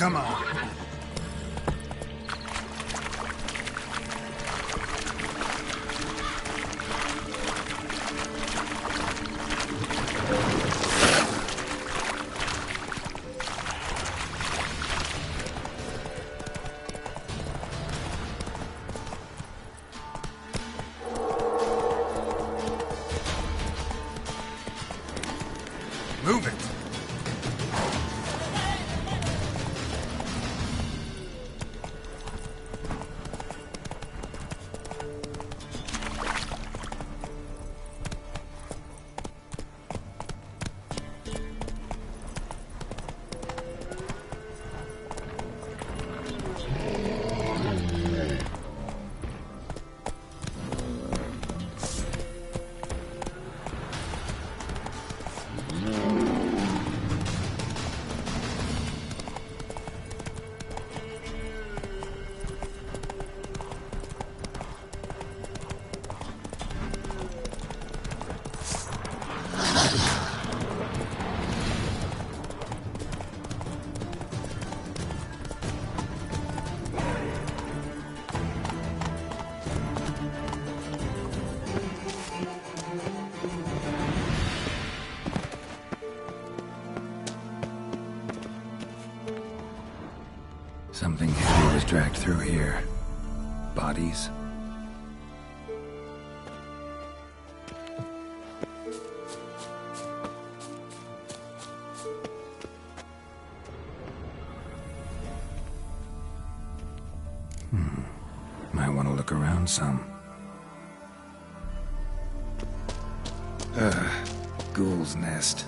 Come on. Move it. Something heavy was dragged through here. Bodies? Might want to look around some. Ghoul's nest.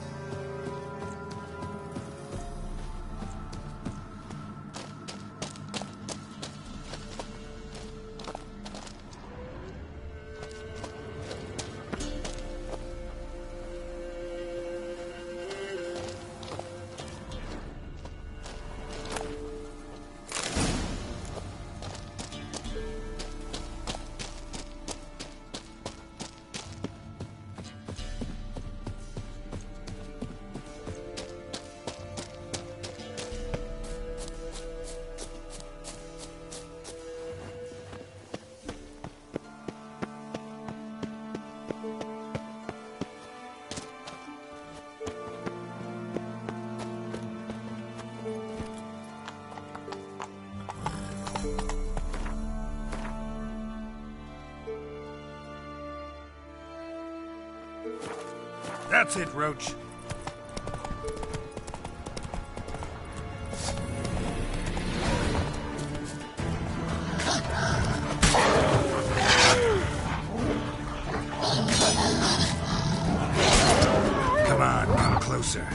That's it, Roach. Come on, come closer.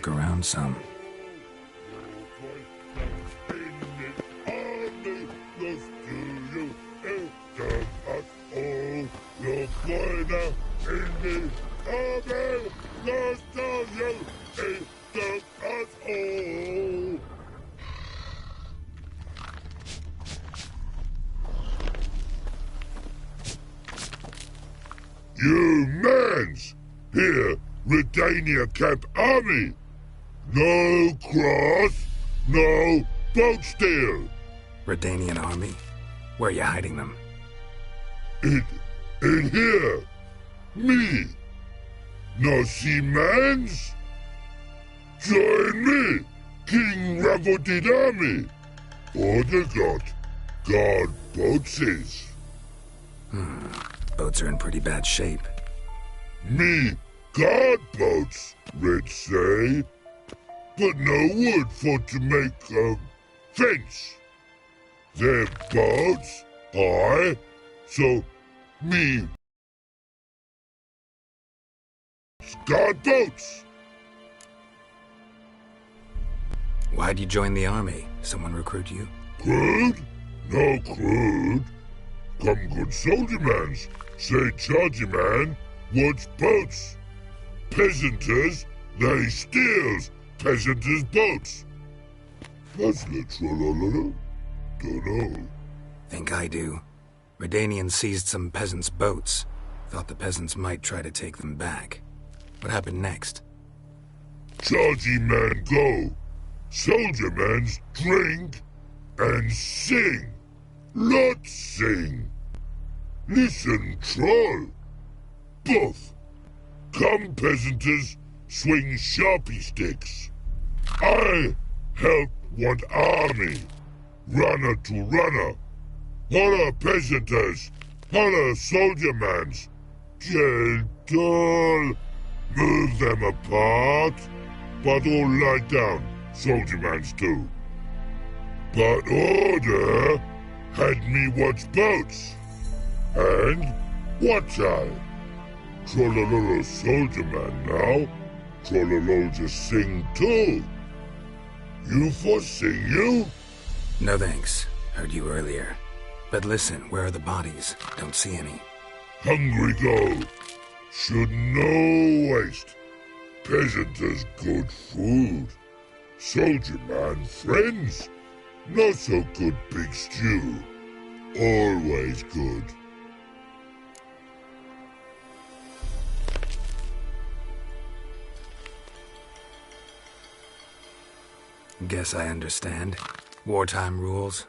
look around some. You mans! Here, Redania Camp Army! No cross, no boat steal! Redanian army? Where are you hiding them? In here! Me! No see mans? Join me, King Ravodid Army! Order got guard boatses. Boats are in pretty bad shape. Me guard boats, Red say. But no wood for to make a fence. Their boats, aye. So me guard boats. Why'd you join the army? Someone recruit you? Crude? No crude. Come good soldier mans. Say chargy man wants boats. Peasanters, they steals peasanters' boats. What's the trollololo? Dunno. Think I do. Redanians seized some peasants' boats. Thought the peasants might try to take them back. What happened next? Chargy man go. Soldier mans drink and sing. Lot sing. Listen, troll. Buff. Come, peasanters, swing sharpie sticks. I help want army. Runner to runner. Holla, peasanters. Holla, soldier mans. Gentle. Move them apart. But all lie down. Soldier mans too. But order had me watch boats. And watch I. Trollololo soldier man now. Trollolo just sing too. You for sing you? No thanks. Heard you earlier. But listen, where are the bodies? Don't see any. Hungry go. Should no waste. Peasanters good food. Soldier man friends. Not so good big stew. Always good. Guess I understand. Wartime rules?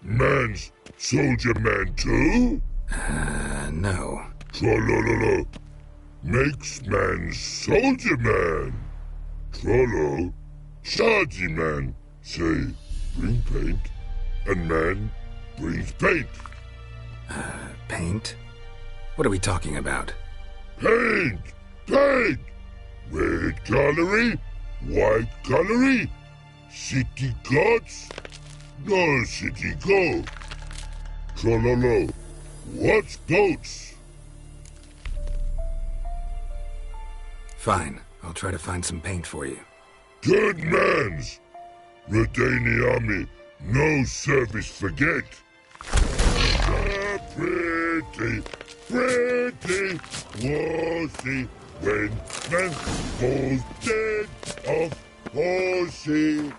Man's soldier man too? No. Trollololo. Makes man soldier man. Trollo. Chargy man. Say, bring paint. And man brings paint. Paint? What are we talking about? Paint! Paint! Red colory, white colory, city gods, no city go. Trollolo, what's boats? Fine. I'll try to find some paint for you. Good mans! Redani army, no service forget. Ah, pretty, pretty, wassy, when man falls dead off horsey.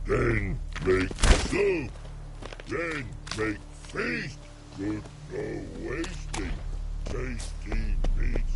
Then make soup. Then make feast. Good no wasting. Tasty meats.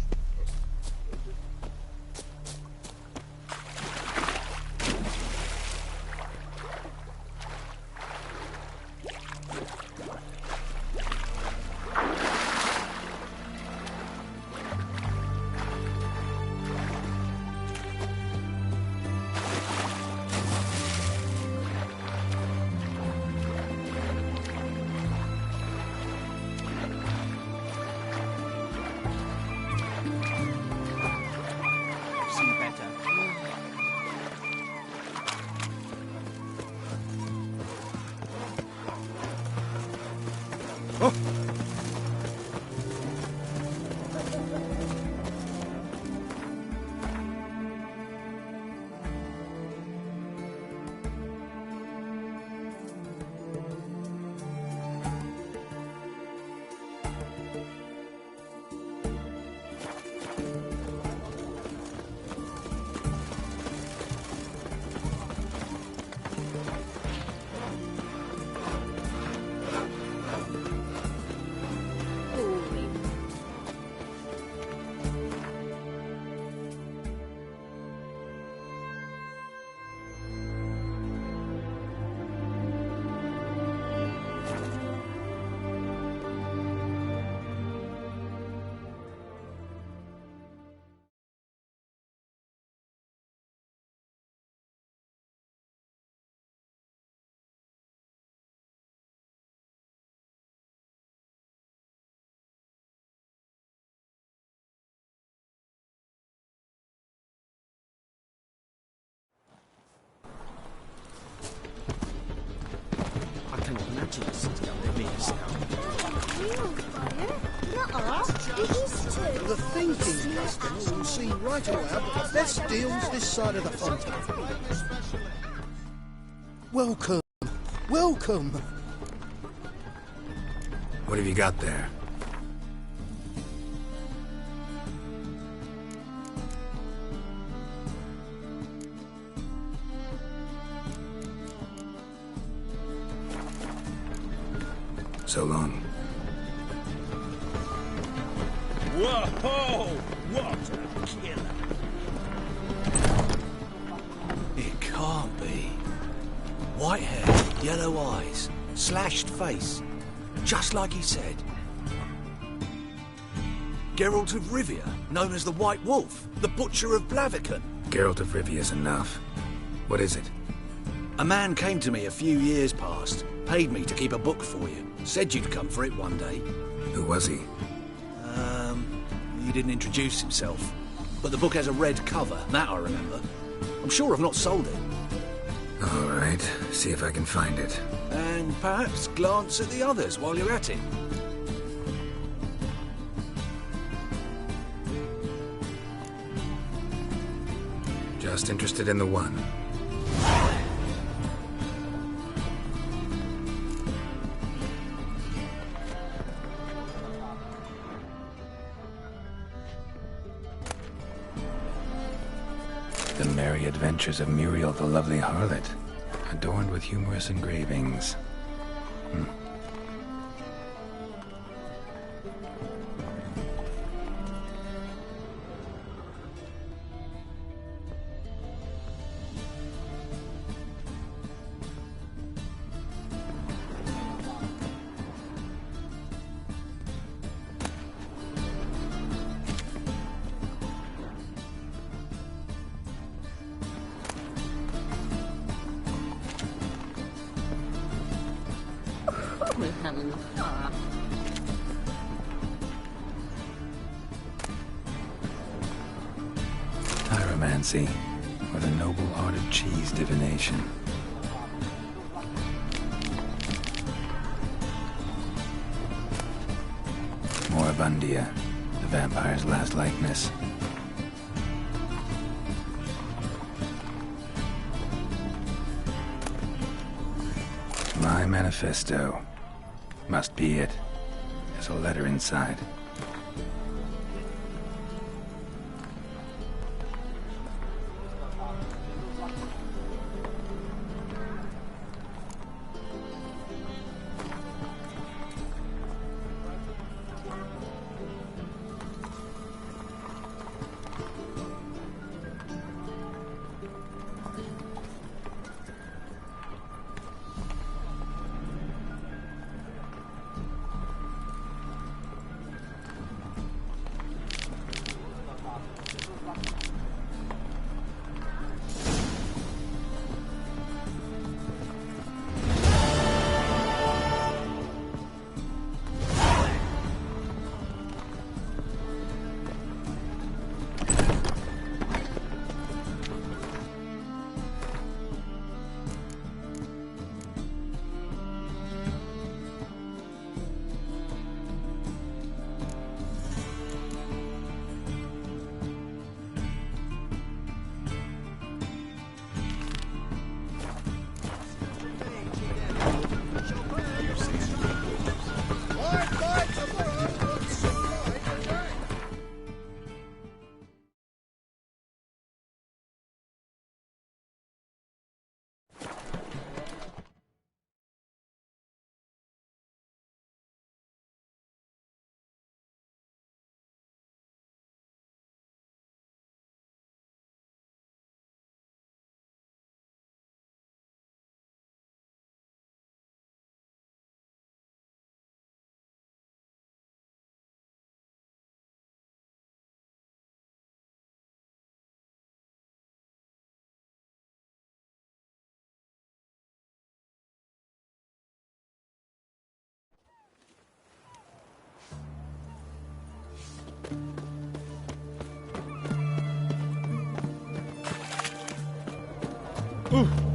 The thinking customer will see right away I've got the best deals this side of the fountain. Welcome. Welcome. What have you got there? So long. Whoa! What a killer! It can't be. White hair, yellow eyes, slashed face. Just like he said. Geralt of Rivia, known as the White Wolf, the Butcher of Blaviken. Geralt of Rivia's enough. What is it? A man came to me a few years past, paid me to keep a book for you. Said you'd come for it one day. Who was he? He didn't introduce himself. But the book has a red cover, that I remember. I'm sure I've not sold it. All right, see if I can find it. And perhaps glance at the others while you're at it. Just interested in the one. The Merry Adventures of Muriel the Lovely Harlot, adorned with humorous engravings. We're having fun. Pyromancy, or the noble art of cheese divination. Moribundia, the vampire's last likeness. My manifesto. Must be it. There's a letter inside.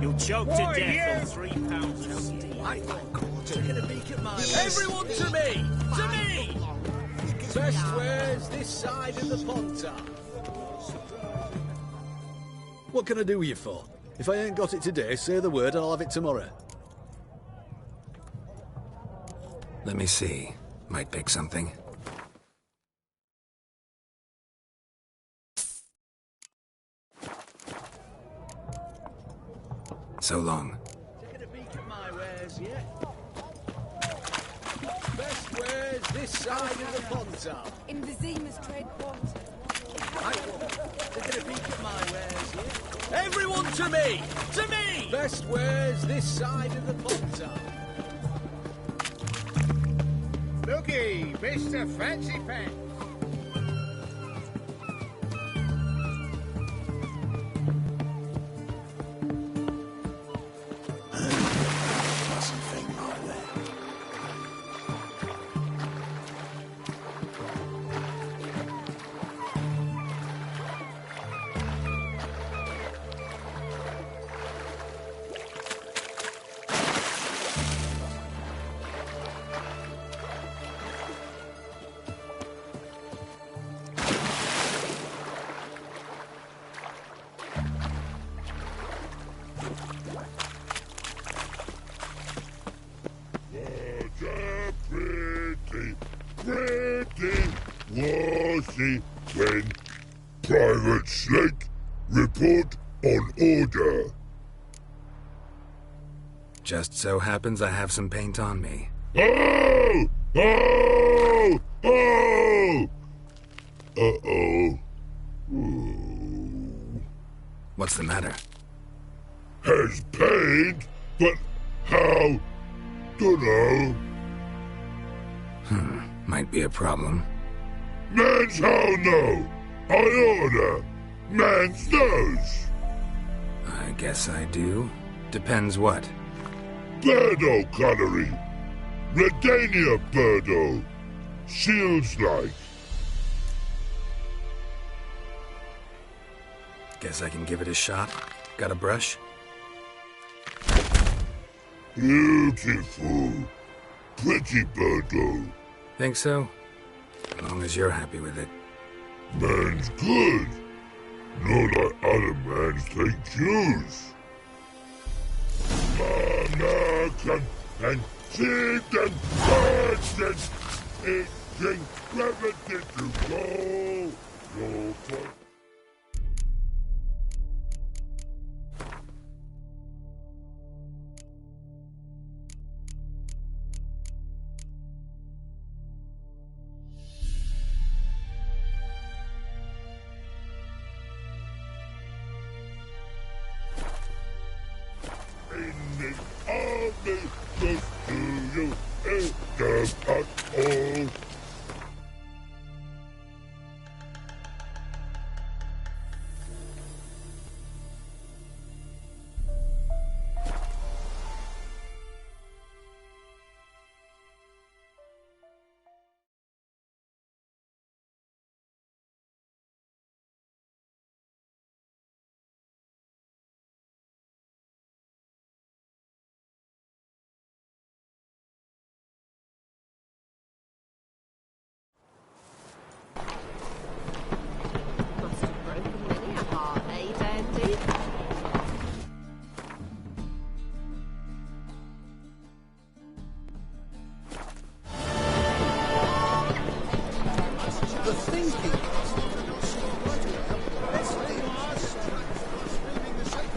You'll choke to death on £3 of steam. Taking a peek at my... Everyone to me! To me! Best wares this side of the Pontar. What can I do with you for? If I ain't got it today, say the word and I'll have it tomorrow. Let me see. Might pick something. So long. Taking a peek at my wares yet? Best wares this side of the Pontar. In Vizima's trade quarter. Taking a peek at my wares yet? Everyone to me! To me! Best wares this side of the Pontar. Looky, Mr. Fancy Pants. Pretty washy when Private Snake report on order. Just so happens I have some paint on me. Oh! Oh! Oh! Uh-oh. Ooh. What's the matter? Has paint, but how? Dunno. Might be a problem. Man's how no. I order. Man's knows. I guess I do. Depends what. Birdo colory. Redania Birdo. Shields like. Guess I can give it a shot. Got a brush? Beautiful. Pretty Birdo. Think so? As long as you're happy with it. Man's good. Not like other mans take Jews. American and seed and virgin. It's gravity to go. Your point. In the army, just do you in the pothole. Must have broken many a heart, eh, Dandy? The thinking you'll see right away. Best deals this side.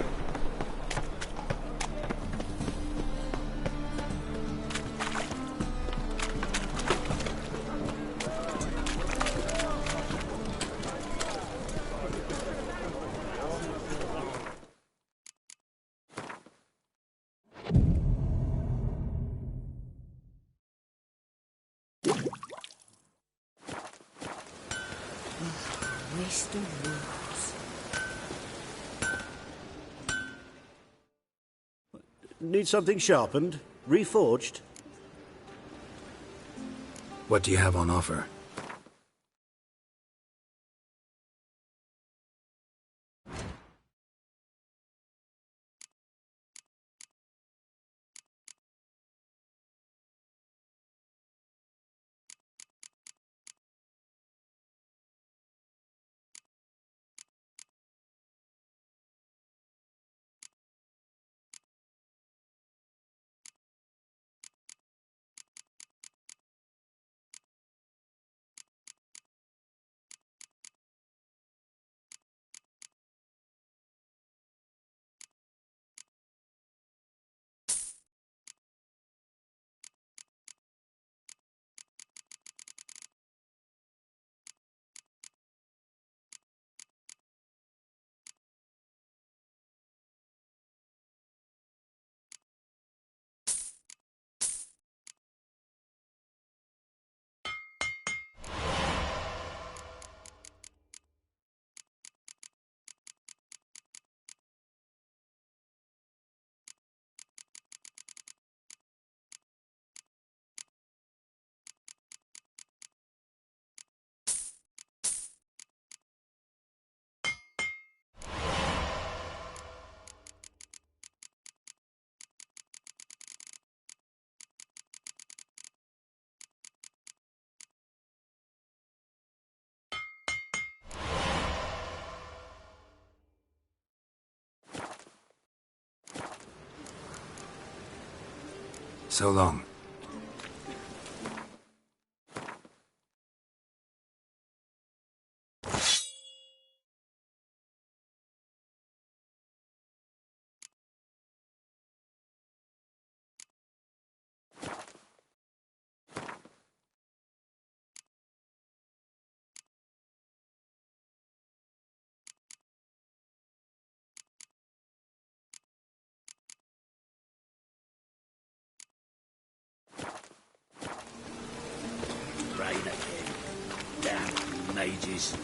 Mr. Woods. Need something sharpened? Reforged? What do you have on offer? So long. Rain again. Damn mages.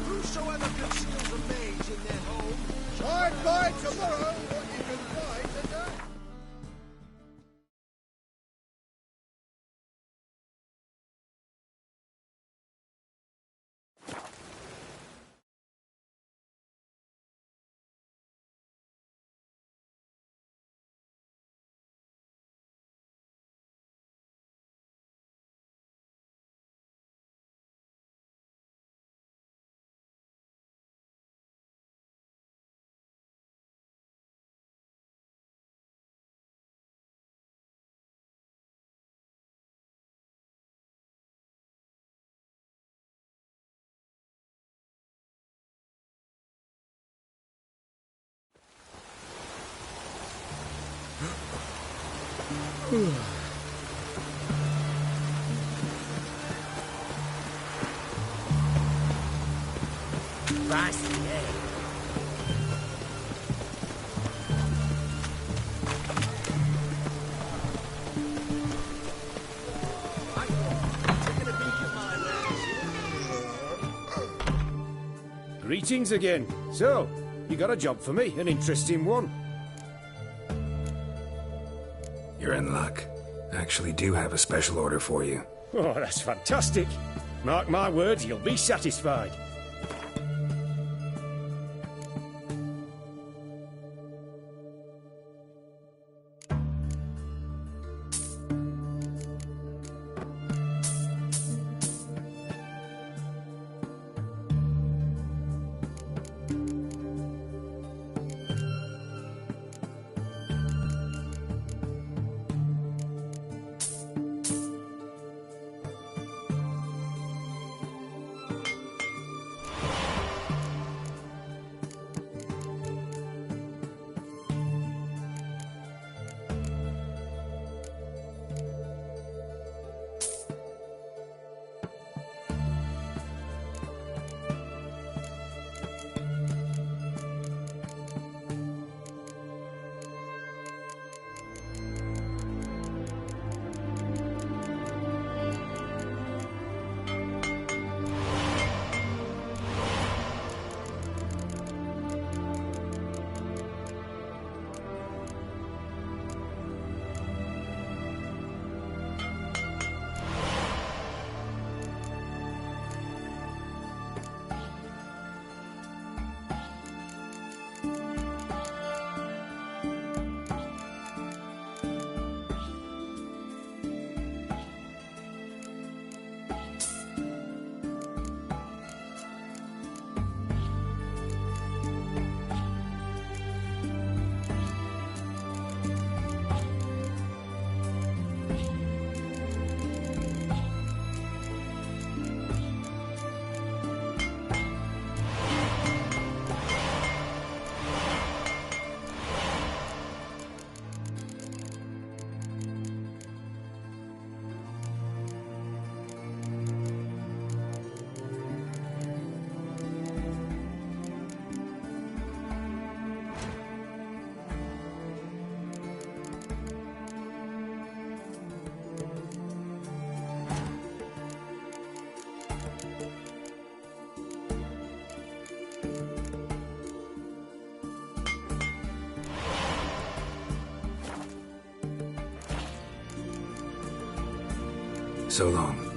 Whosoever conceals a mage in their home, Try and buy tomorrow what you can buy today. Christ, yeah. taking a peek at my wares here. Greetings again. So, you got a job for me, an interesting one. You're in luck. I actually do have a special order for you. Oh, that's fantastic. Mark my words, you'll be satisfied. So long.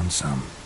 found some.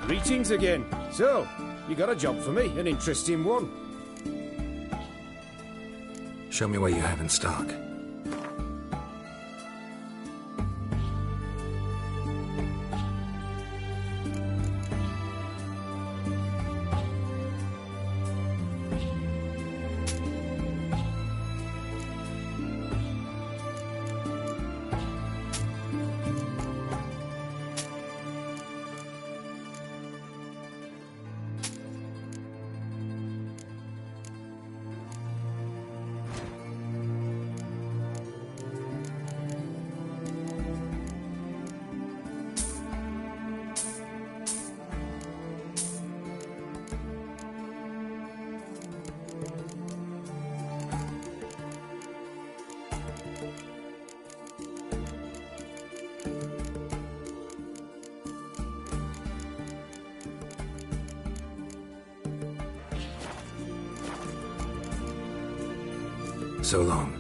Greetings again. So, you got a job for me, an interesting one. Show me what you have in stock. So long.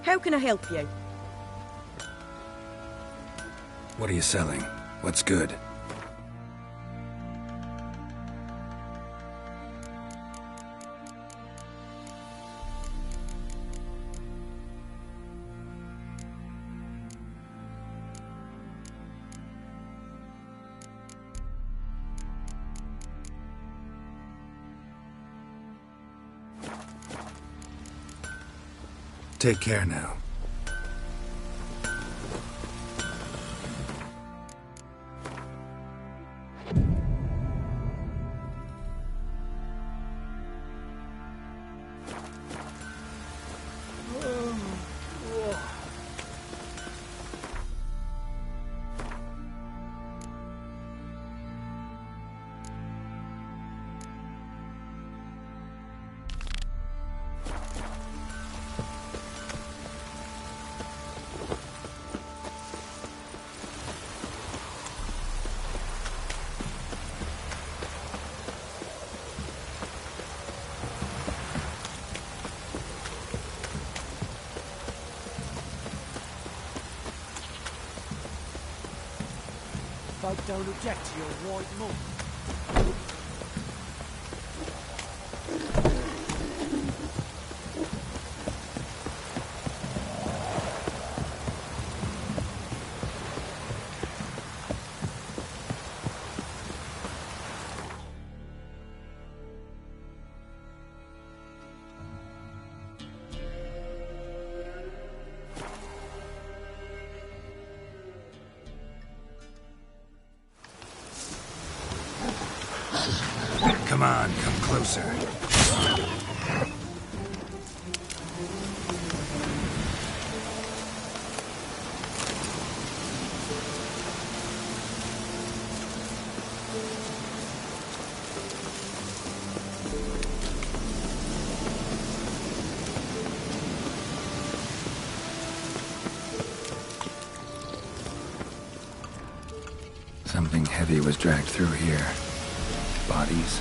How can I help you? What are you selling? What's good? Take care now. Folk don't object to your white mum. Come on, come closer. Something heavy was dragged through here. Bodies.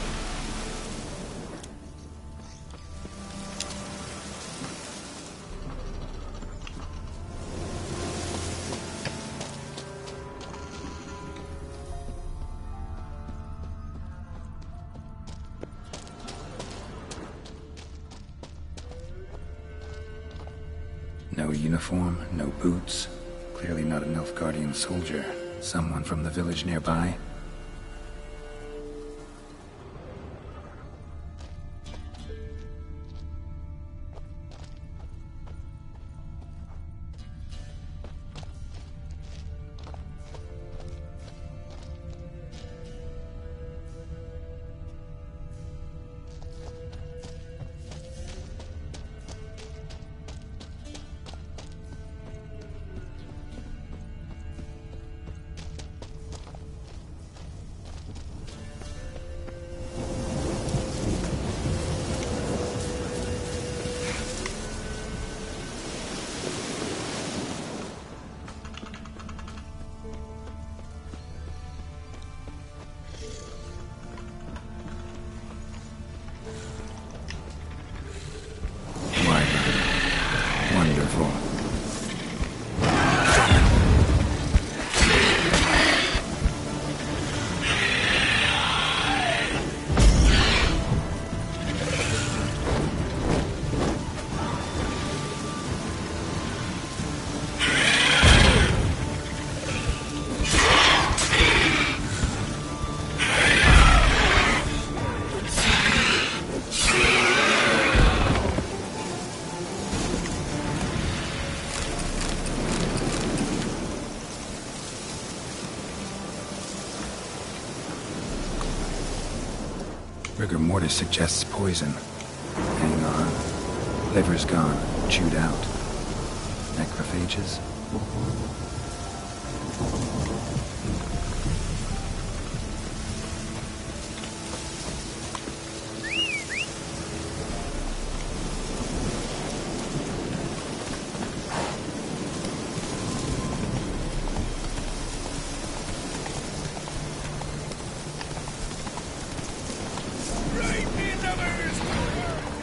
No uniform, no boots. Clearly not a Nilfgaardian soldier. Someone from the village nearby? Wonderful. Rigor mortis suggests poison. Hang on. Liver's gone. Chewed out. Necrophages?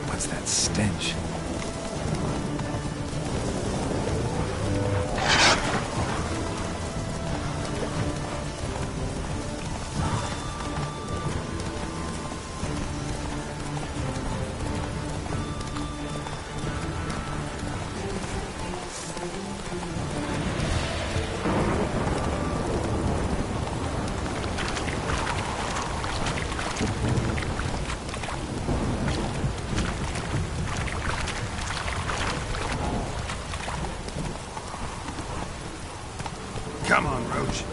What's that stench? Come on, Roach.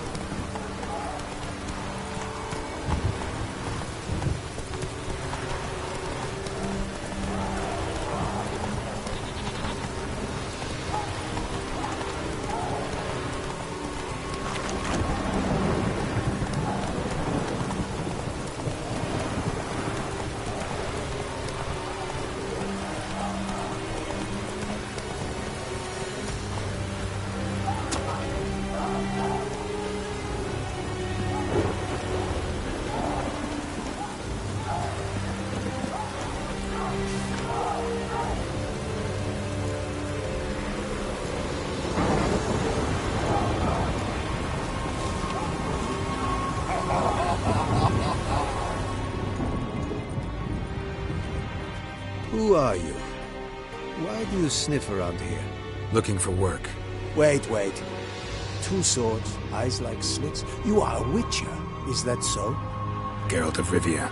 Who are you? Why do you sniff around here? Looking for work. Wait. Two swords, eyes like slits. You are a witcher, is that so? Geralt of Rivia.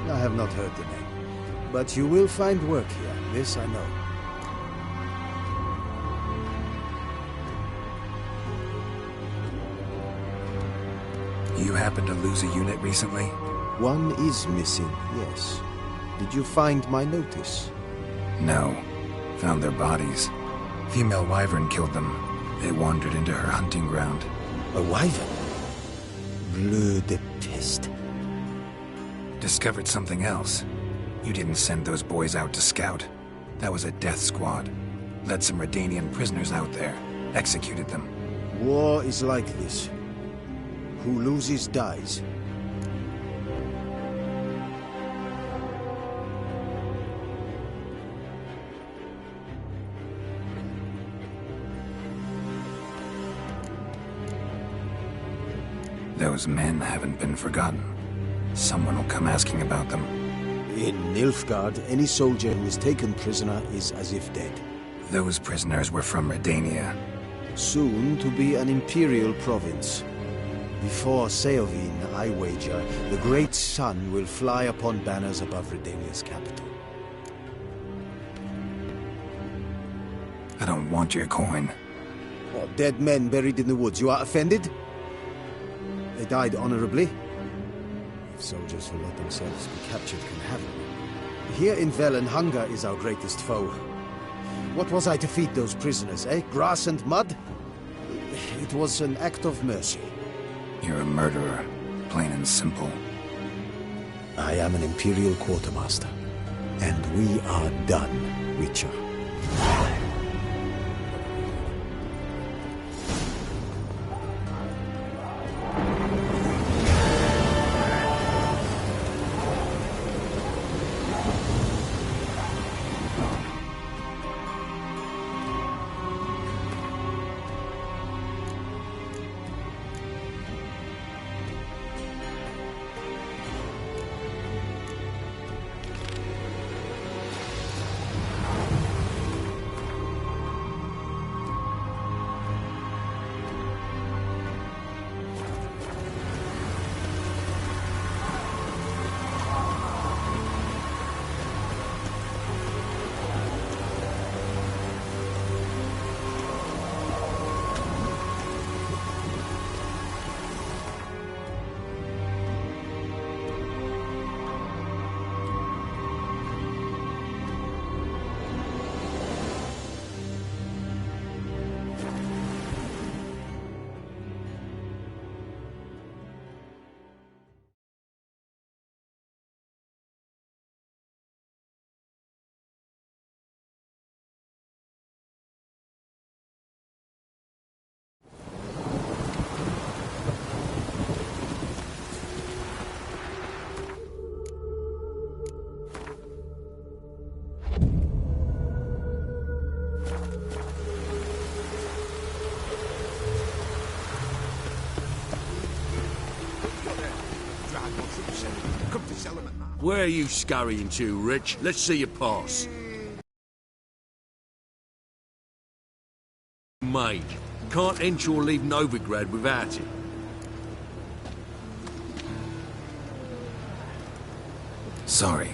I have not heard the name. But you will find work here, this I know. You happen to lose a unit recently? One is missing, yes. Did you find my notice? No. Found their bodies. Female wyvern killed them. They wandered into her hunting ground. A wyvern? Bleu de peste. Discovered something else. You didn't send those boys out to scout. That was a death squad. Led some Redanian prisoners out there. Executed them. War is like this. Who loses dies. Those men haven't been forgotten. Someone will come asking about them. In Nilfgaard, any soldier who is taken prisoner is as if dead. Those prisoners were from Redania. Soon to be an imperial province. Before Seovin, I wager, the great sun will fly upon banners above Redania's capital. I don't want your coin. Oh, dead men buried in the woods. You are offended? They died honorably. If soldiers who let themselves be captured can have them. Here in Velen, hunger is our greatest foe. What was I to feed those prisoners, eh? Grass and mud? It was an act of mercy. You're a murderer, plain and simple. I am an Imperial Quartermaster. And we are done, Witcher. Where are you scurrying to, Rich? Let's see your pass. Mate, can't enter or leave Novigrad without it. Sorry,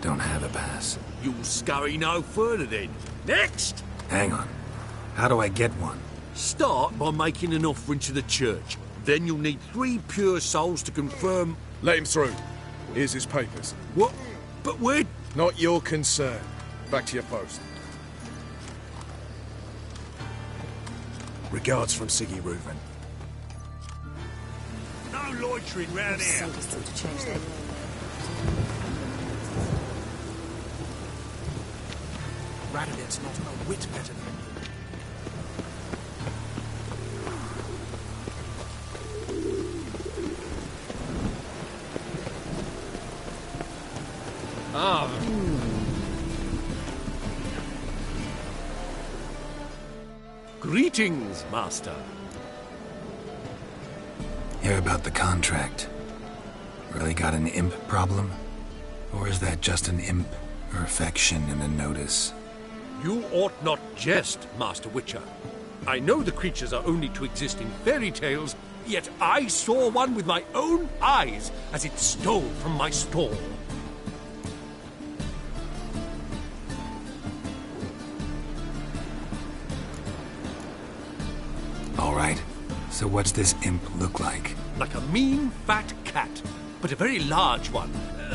don't have a pass. You'll scurry no further then. Next! Hang on. How do I get one? Start by making an offering to the church. Then you'll need 3 pure souls to confirm... Let him through. Here's his papers. What? But we're... Not your concern. Back to your post. Regards from Siggy Reuven. No loitering round here. Radovit's not a whit better than you. Greetings, Master. Hear about the contract. Really got an imp problem? Or is that just an imp or affection in a notice? You ought not jest, Master Witcher. I know the creatures are only to exist in fairy tales, yet I saw one with my own eyes as it stole from my stall. All right. So what's this imp look like? Like a mean, fat cat, but a very large one.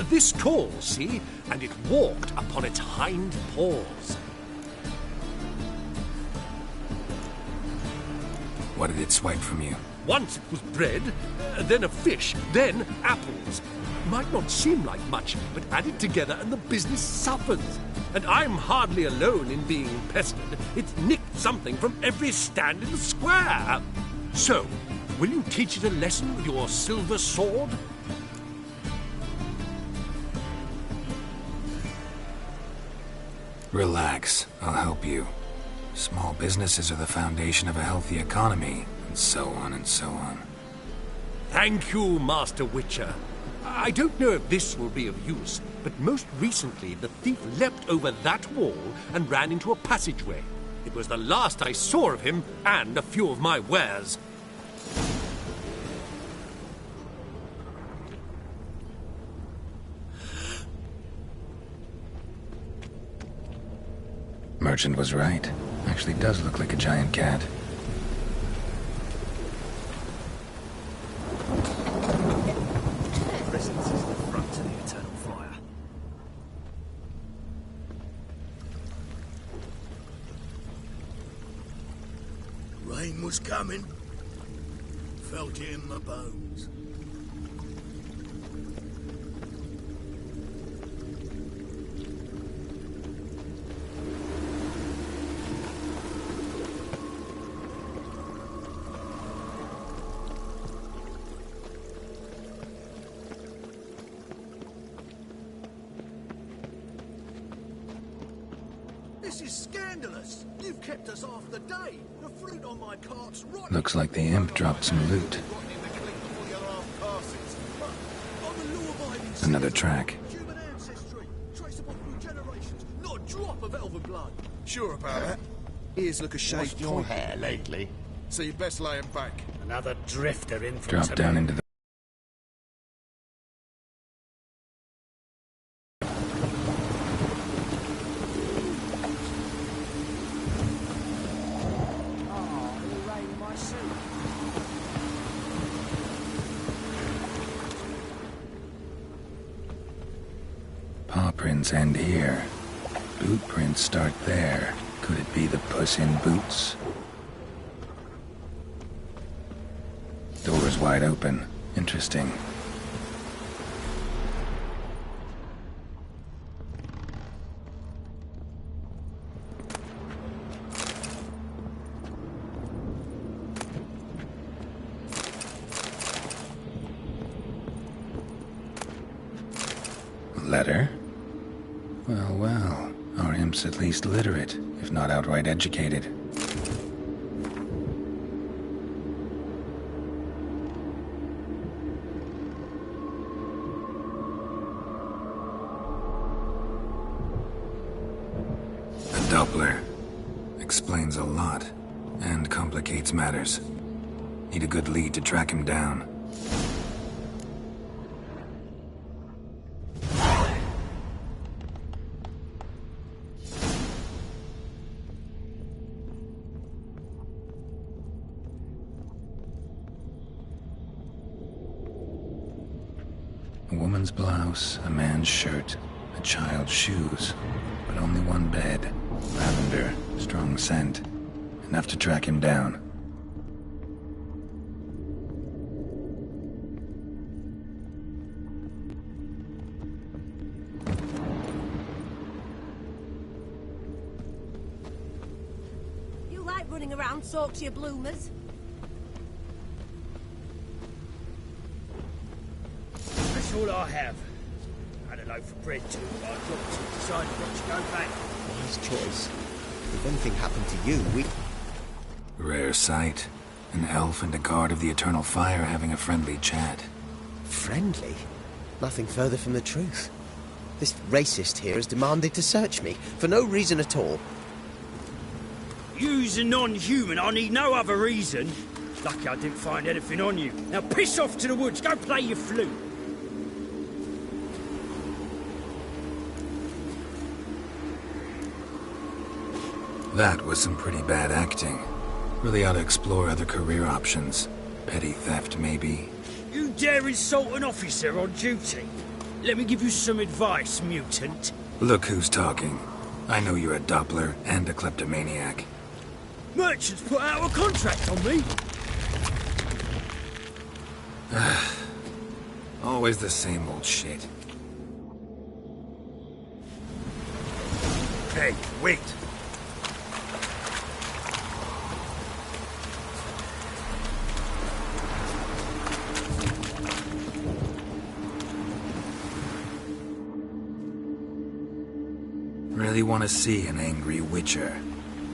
This tall, see? And it walked upon its hind paws. What did it swipe from you? Once it was bread, then a fish, then apples. Might not seem like much, but add it together and the business suffers. And I'm hardly alone in being pestered. It's nicked something from every stand in the square. So, will you teach it a lesson with your silver sword? Relax, I'll help you. Small businesses are the foundation of a healthy economy, and so on and so on. Thank you, Master Witcher. I don't know if this will be of use, but most recently the thief leapt over that wall and ran into a passageway. It was the last I saw of him and a few of my wares. Merchant was right. Actually does look like a giant cat. Presence is the front to the eternal fire. Rain was coming. Felt it in my bones. This is scandalous. You've kept us half the day. The fruit on my cart's rotten. Looks like the imp dropped some loot. Another track. Human ancestry, traceable through generations. Not a drop of elven blood. Sure about that. Ears look a shade Lost your hair lately? So you best lay him back. Another drifter in from Drop down into the... Paw prints end here. Boot prints start there. Could it be the Puss in Boots? Door's wide open. Interesting. Letter? Well, well. Our imp's at least literate, if not outright educated. A Doppler. Explains a lot, and complicates matters. Need a good lead to track him down. A woman's blouse, a man's shirt, a child's shoes, but only one bed. Lavender, strong scent. Enough to track him down. You like running around, talk to your bloomers? That's all I have. Had a loaf of bread too, but I dropped it. Decided not to go back. Wise choice. If anything happened to you, we... Rare sight. An elf and a guard of the Eternal Fire having a friendly chat. Friendly? Nothing further from the truth. This racist here has demanded to search me, for no reason at all. You's a non-human. I need no other reason. Lucky I didn't find anything on you. Now piss off to the woods. Go play your flute. That was some pretty bad acting. Really ought to explore other career options. Petty theft, maybe. You dare insult an officer on duty? Let me give you some advice, mutant. Look who's talking. I know you're a Doppler and a kleptomaniac. Merchants put out a contract on me. Always the same old shit. Hey, wait! Really want to see an angry witcher.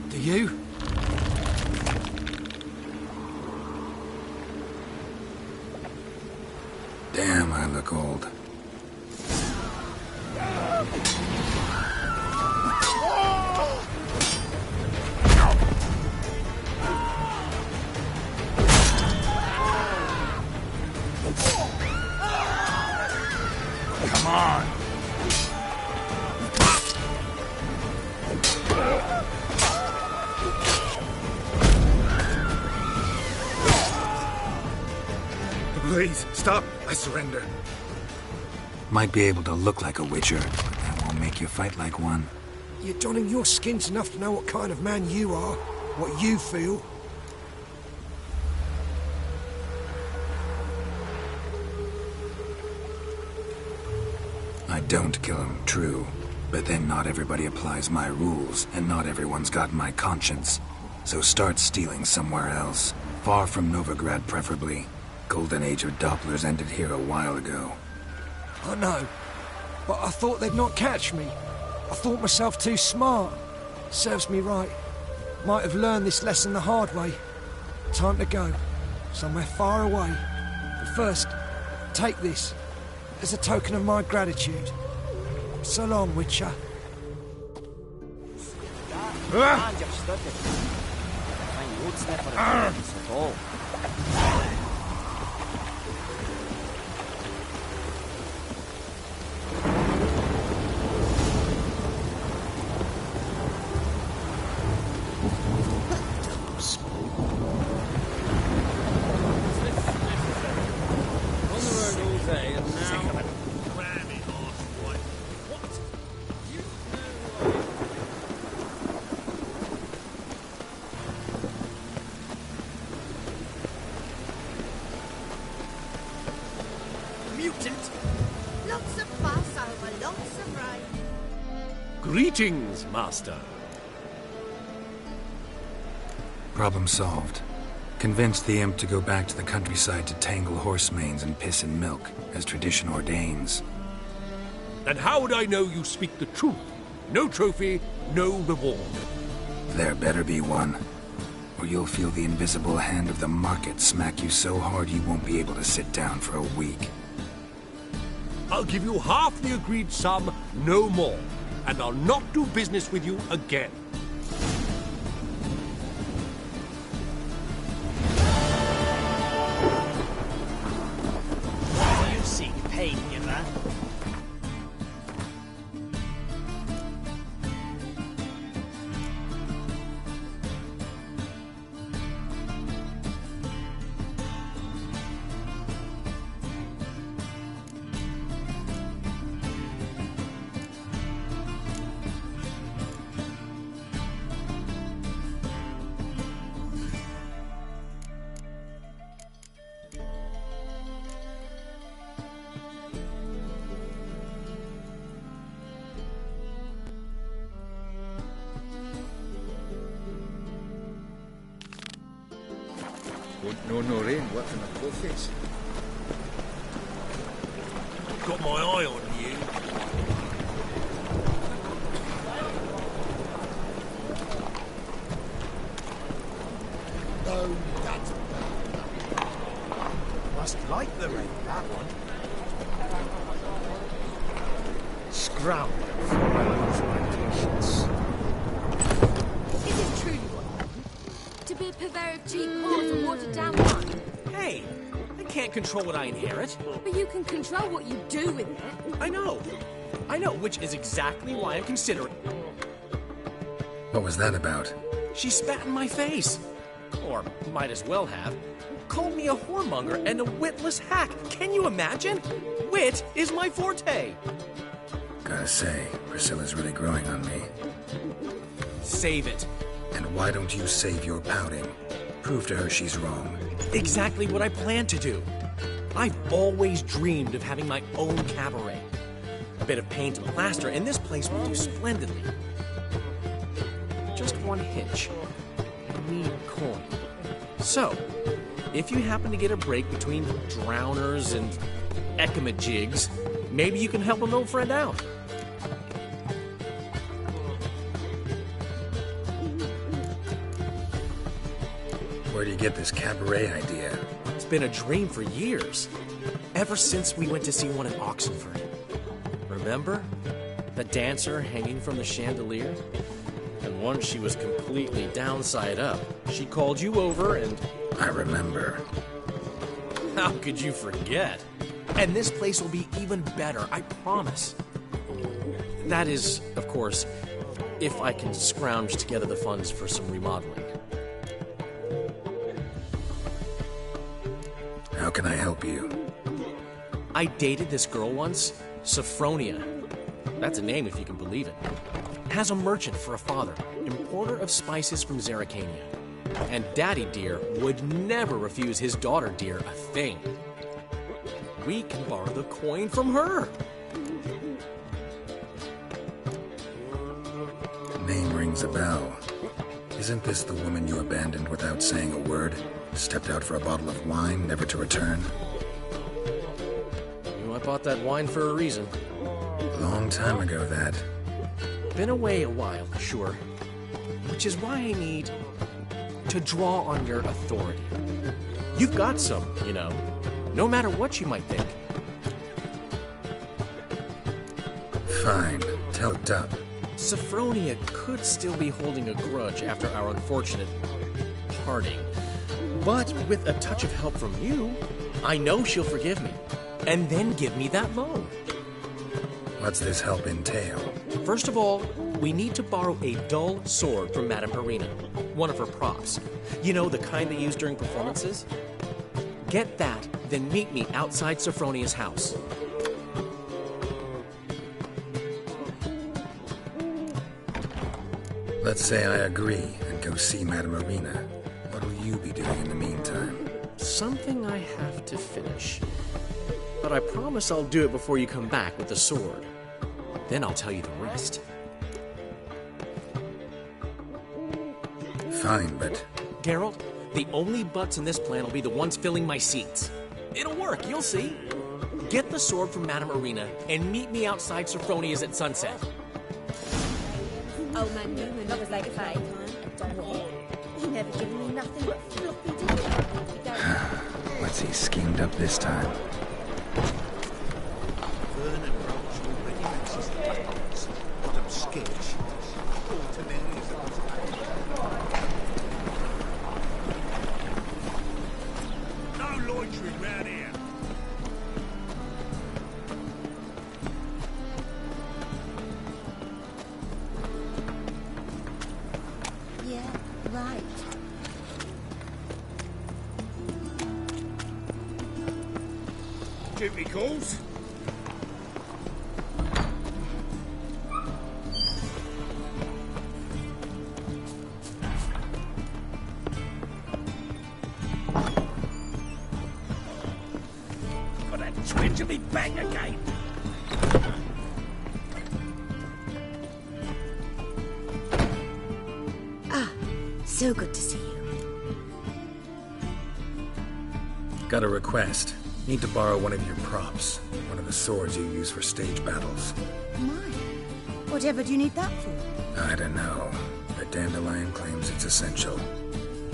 Do you? Damn, I look old. Come on! Please, stop. I surrender. Might be able to look like a witcher, but that won't make you fight like one. You're donning your skins enough to know what kind of man you are, what you feel. I don't kill him, true. But then not everybody applies my rules, and not everyone's got my conscience. So start stealing somewhere else. Far from Novigrad, preferably. Golden age of Dopplers ended here a while ago. I know, but I thought they'd not catch me. I thought myself too smart. Serves me right. Might have learned this lesson the hard way. Time to go. Somewhere far away. But first, take this. As a token of my gratitude. So long, Witcher. Greetings, Master. Problem solved. Convinced the imp to go back to the countryside to tangle horse manes and piss in milk, as tradition ordains. And how would I know you speak the truth? No trophy, no reward. There better be one. Or you'll feel the invisible hand of the market smack you so hard you won't be able to sit down for a week. I'll give you half the agreed sum, no more. And I'll not do business with you again. You seek pain, giver. Won't know no rain, what in the face? Got my eye on you. Oh, that's... Must like the rain, that one. Scrounge for my patience. Is it true you want to be a purveyor of cheap whores and watered down wine? Hey, I can't control what I inherit. But you can control what you do with it. I know, which is exactly why I'm considering. What was that about? She spat in my face. Or might as well have. Called me a whoremonger and a witless hack. Can you imagine? Wit is my forte. Gotta say, Priscilla's really growing on me. Save it. And why don't you save your pouting? Prove to her she's wrong. Exactly what I plan to do. I've always dreamed of having my own cabaret. A bit of paint and plaster, and this place will do splendidly. Just one hitch. I need coin. So, if you happen to get a break between drowners and ekamajigs, maybe you can help an old friend out. Where do you get this cabaret idea? It's been a dream for years. Ever since we went to see one in Oxenford. Remember? The dancer hanging from the chandelier? And once she was completely downside up, she called you over and... I remember. How could you forget? And this place will be even better, I promise. That is, of course, if I can scrounge together the funds for some remodeling. How can I help you? I dated this girl once, Sophronia. That's a name if you can believe it. Has a merchant for a father, importer of spices from Zerrikania. And Daddy Dear would never refuse his daughter Dear a thing. We can borrow the coin from her. Name rings a bell. Isn't this the woman you abandoned without saying a word? Stepped out for a bottle of wine, never to return? I bought that wine for a reason. Long time ago, that. Been away a while, sure. Which is why I need to draw on your authority. You've got some, you know, no matter what you might think. Fine. Tell it up. Sophronia could still be holding a grudge after our unfortunate parting. But with a touch of help from you, I know she'll forgive me. And then give me that loan. What's this help entail? First of all, we need to borrow a dull sword from Madame Irina, one of her props. You know, the kind they use during performances? Get that, then meet me outside Sophronia's house. Let's say I agree and go see Madame Irina. What will you be doing in the meantime? Something I have to finish. But I promise I'll do it before you come back with the sword. Then I'll tell you the rest. Fine, but... Geralt, the only butts in this plan will be the ones filling my seats. It'll work, you'll see. Get the sword from Madame Irina and meet me outside Sophronia's at sunset. Old man Newman was like a fake. He never given me nothing but floppy, did he? What's he schemed up this time? Vernon Roach already mentions the buttons. Got them sketch. No loitering round here. Yeah, right. Duty calls. Got that twinge of me back again. So good to see you. Got a request. Need to borrow one of your props. One of the swords you use for stage battles. Mine? Whatever do you need that for? I don't know. But Dandelion claims it's essential.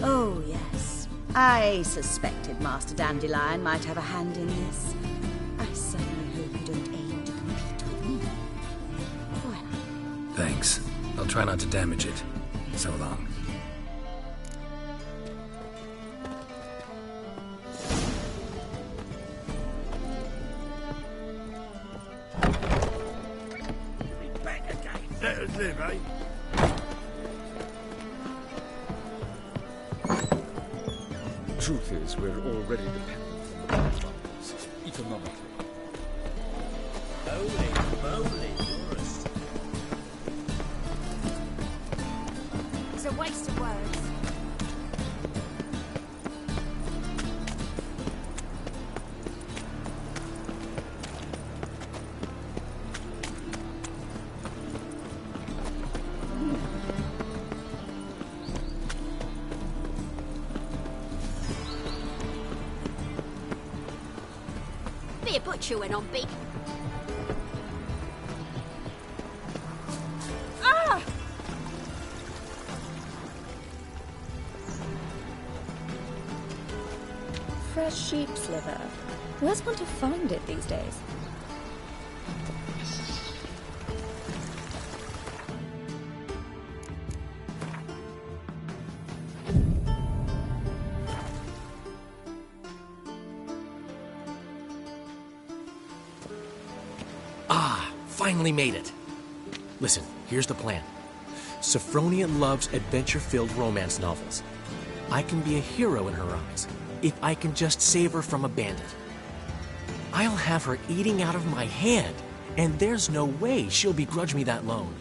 Oh, yes. I suspected Master Dandelion might have a hand in this. I certainly hope you don't aim to compete with me. Well. Thanks. I'll try not to damage it. So long. Let us live, eh? Truth is, we're already dependent on the backgrounds, economically. Holy moly, tourist. It's a waste of words. Be a butcher went on big. Ah! Fresh sheep's liver. Where's one to find it these days? finally made it. Listen, here's the plan. Sophronia loves adventure-filled romance novels. I can be a hero in her eyes if I can just save her from a bandit. I'll have her eating out of my hand, and there's no way she'll begrudge me that loan.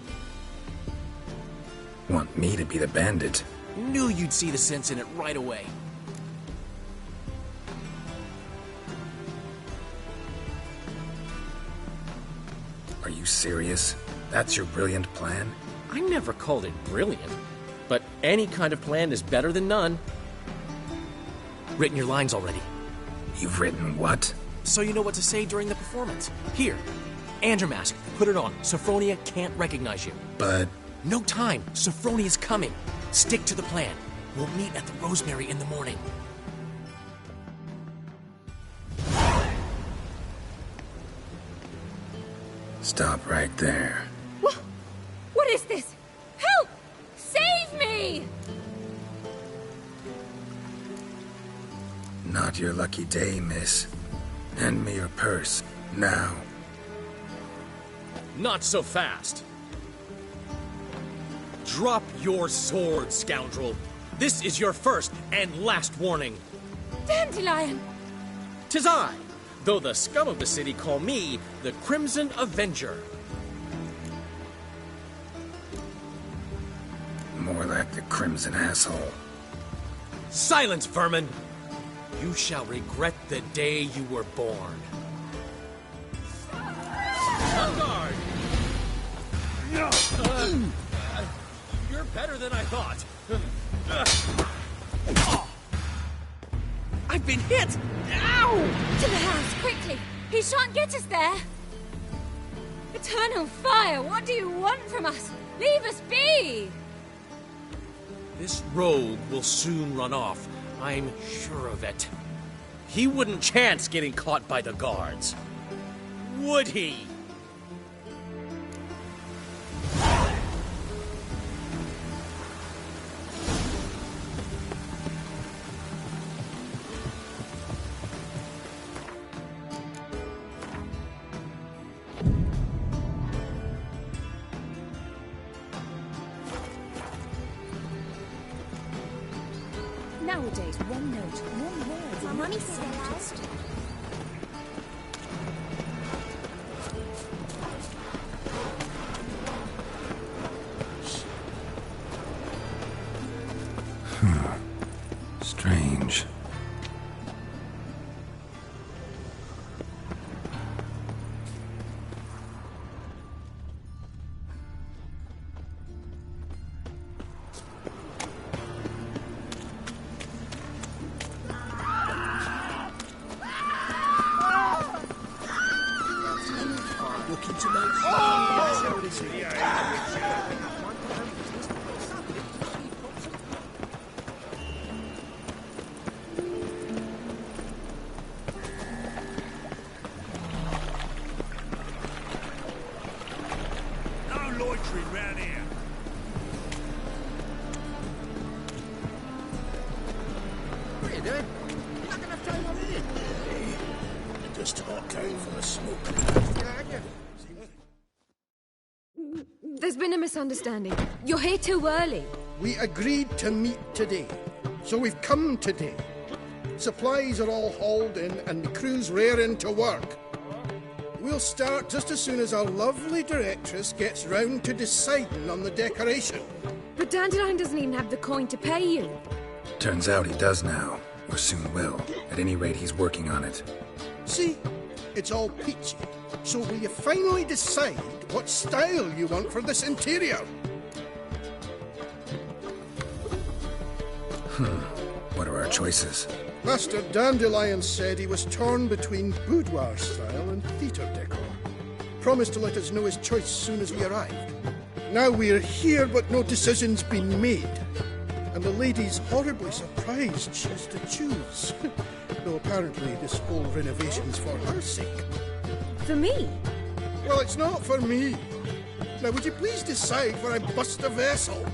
Want me to be the bandit? Knew you'd see the sense in it right away. Are you serious? That's your brilliant plan? I never called it brilliant, but any kind of plan is better than none. Written your lines already. You've written what? So you know what to say during the performance. Here, Andromask, put it on. Sophronia can't recognize you. But... No time. Sophronia's coming. Stick to the plan. We'll meet at the Rosemary in the morning. Stop right there. What is this? Help! Save me! Not your lucky day, miss. Hand me your purse, now. Not so fast. Drop your sword, scoundrel. This is your first and last warning. Dandelion! 'Tis I, though the scum of the city call me the Crimson Avenger. More like the Crimson Asshole. Silence, vermin! You shall regret the day you were born. On guard! You're better than I thought. I've been hit! Ow! To the house, quickly! He shan't get us there! Eternal fire, what do you want from us? Leave us be! This rogue will soon run off. I'm sure of it. He wouldn't chance getting caught by the guards. Would he? Nowadays, one note, one word. My money's still out. Strange. There's been a misunderstanding. You're here too early. We agreed to meet today, so we've come today. Supplies are all hauled in and the crew's raring to work. We'll start just as soon as our lovely directress gets round to deciding on the decoration. But Dandelion doesn't even have the coin to pay you. Turns out he does now, or soon will. At any rate, he's working on it. See? It's all peachy. So will you finally decide what style you want for this interior? What are our choices? Master Dandelion said he was torn between boudoir style and theatre decor. Promised to let us know his choice as soon as we arrived. Now we're here, but no decision's been made. And the lady's horribly surprised she has to choose. Though apparently this whole renovation's for her sake. For me? Well, it's not for me. Now, would you please decide before I bust the vessel?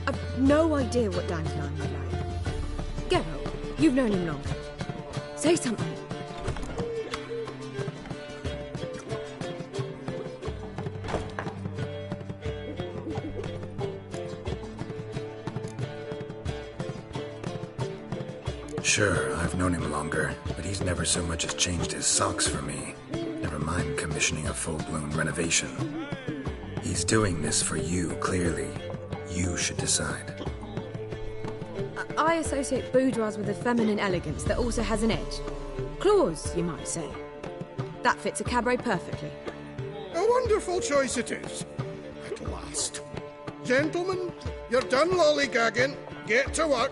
I've no idea what Dandelion would like. Geralt, you've known him longer. Say something. Sure, I've known him longer, but he's never so much as changed his socks for me. Never mind commissioning a full-blown renovation. He's doing this for you, clearly. You should decide. I associate boudoirs with a feminine elegance that also has an edge. Claws, you might say. That fits a cabaret perfectly. A wonderful choice it is. At last. Gentlemen, you're done lollygagging. Get to work.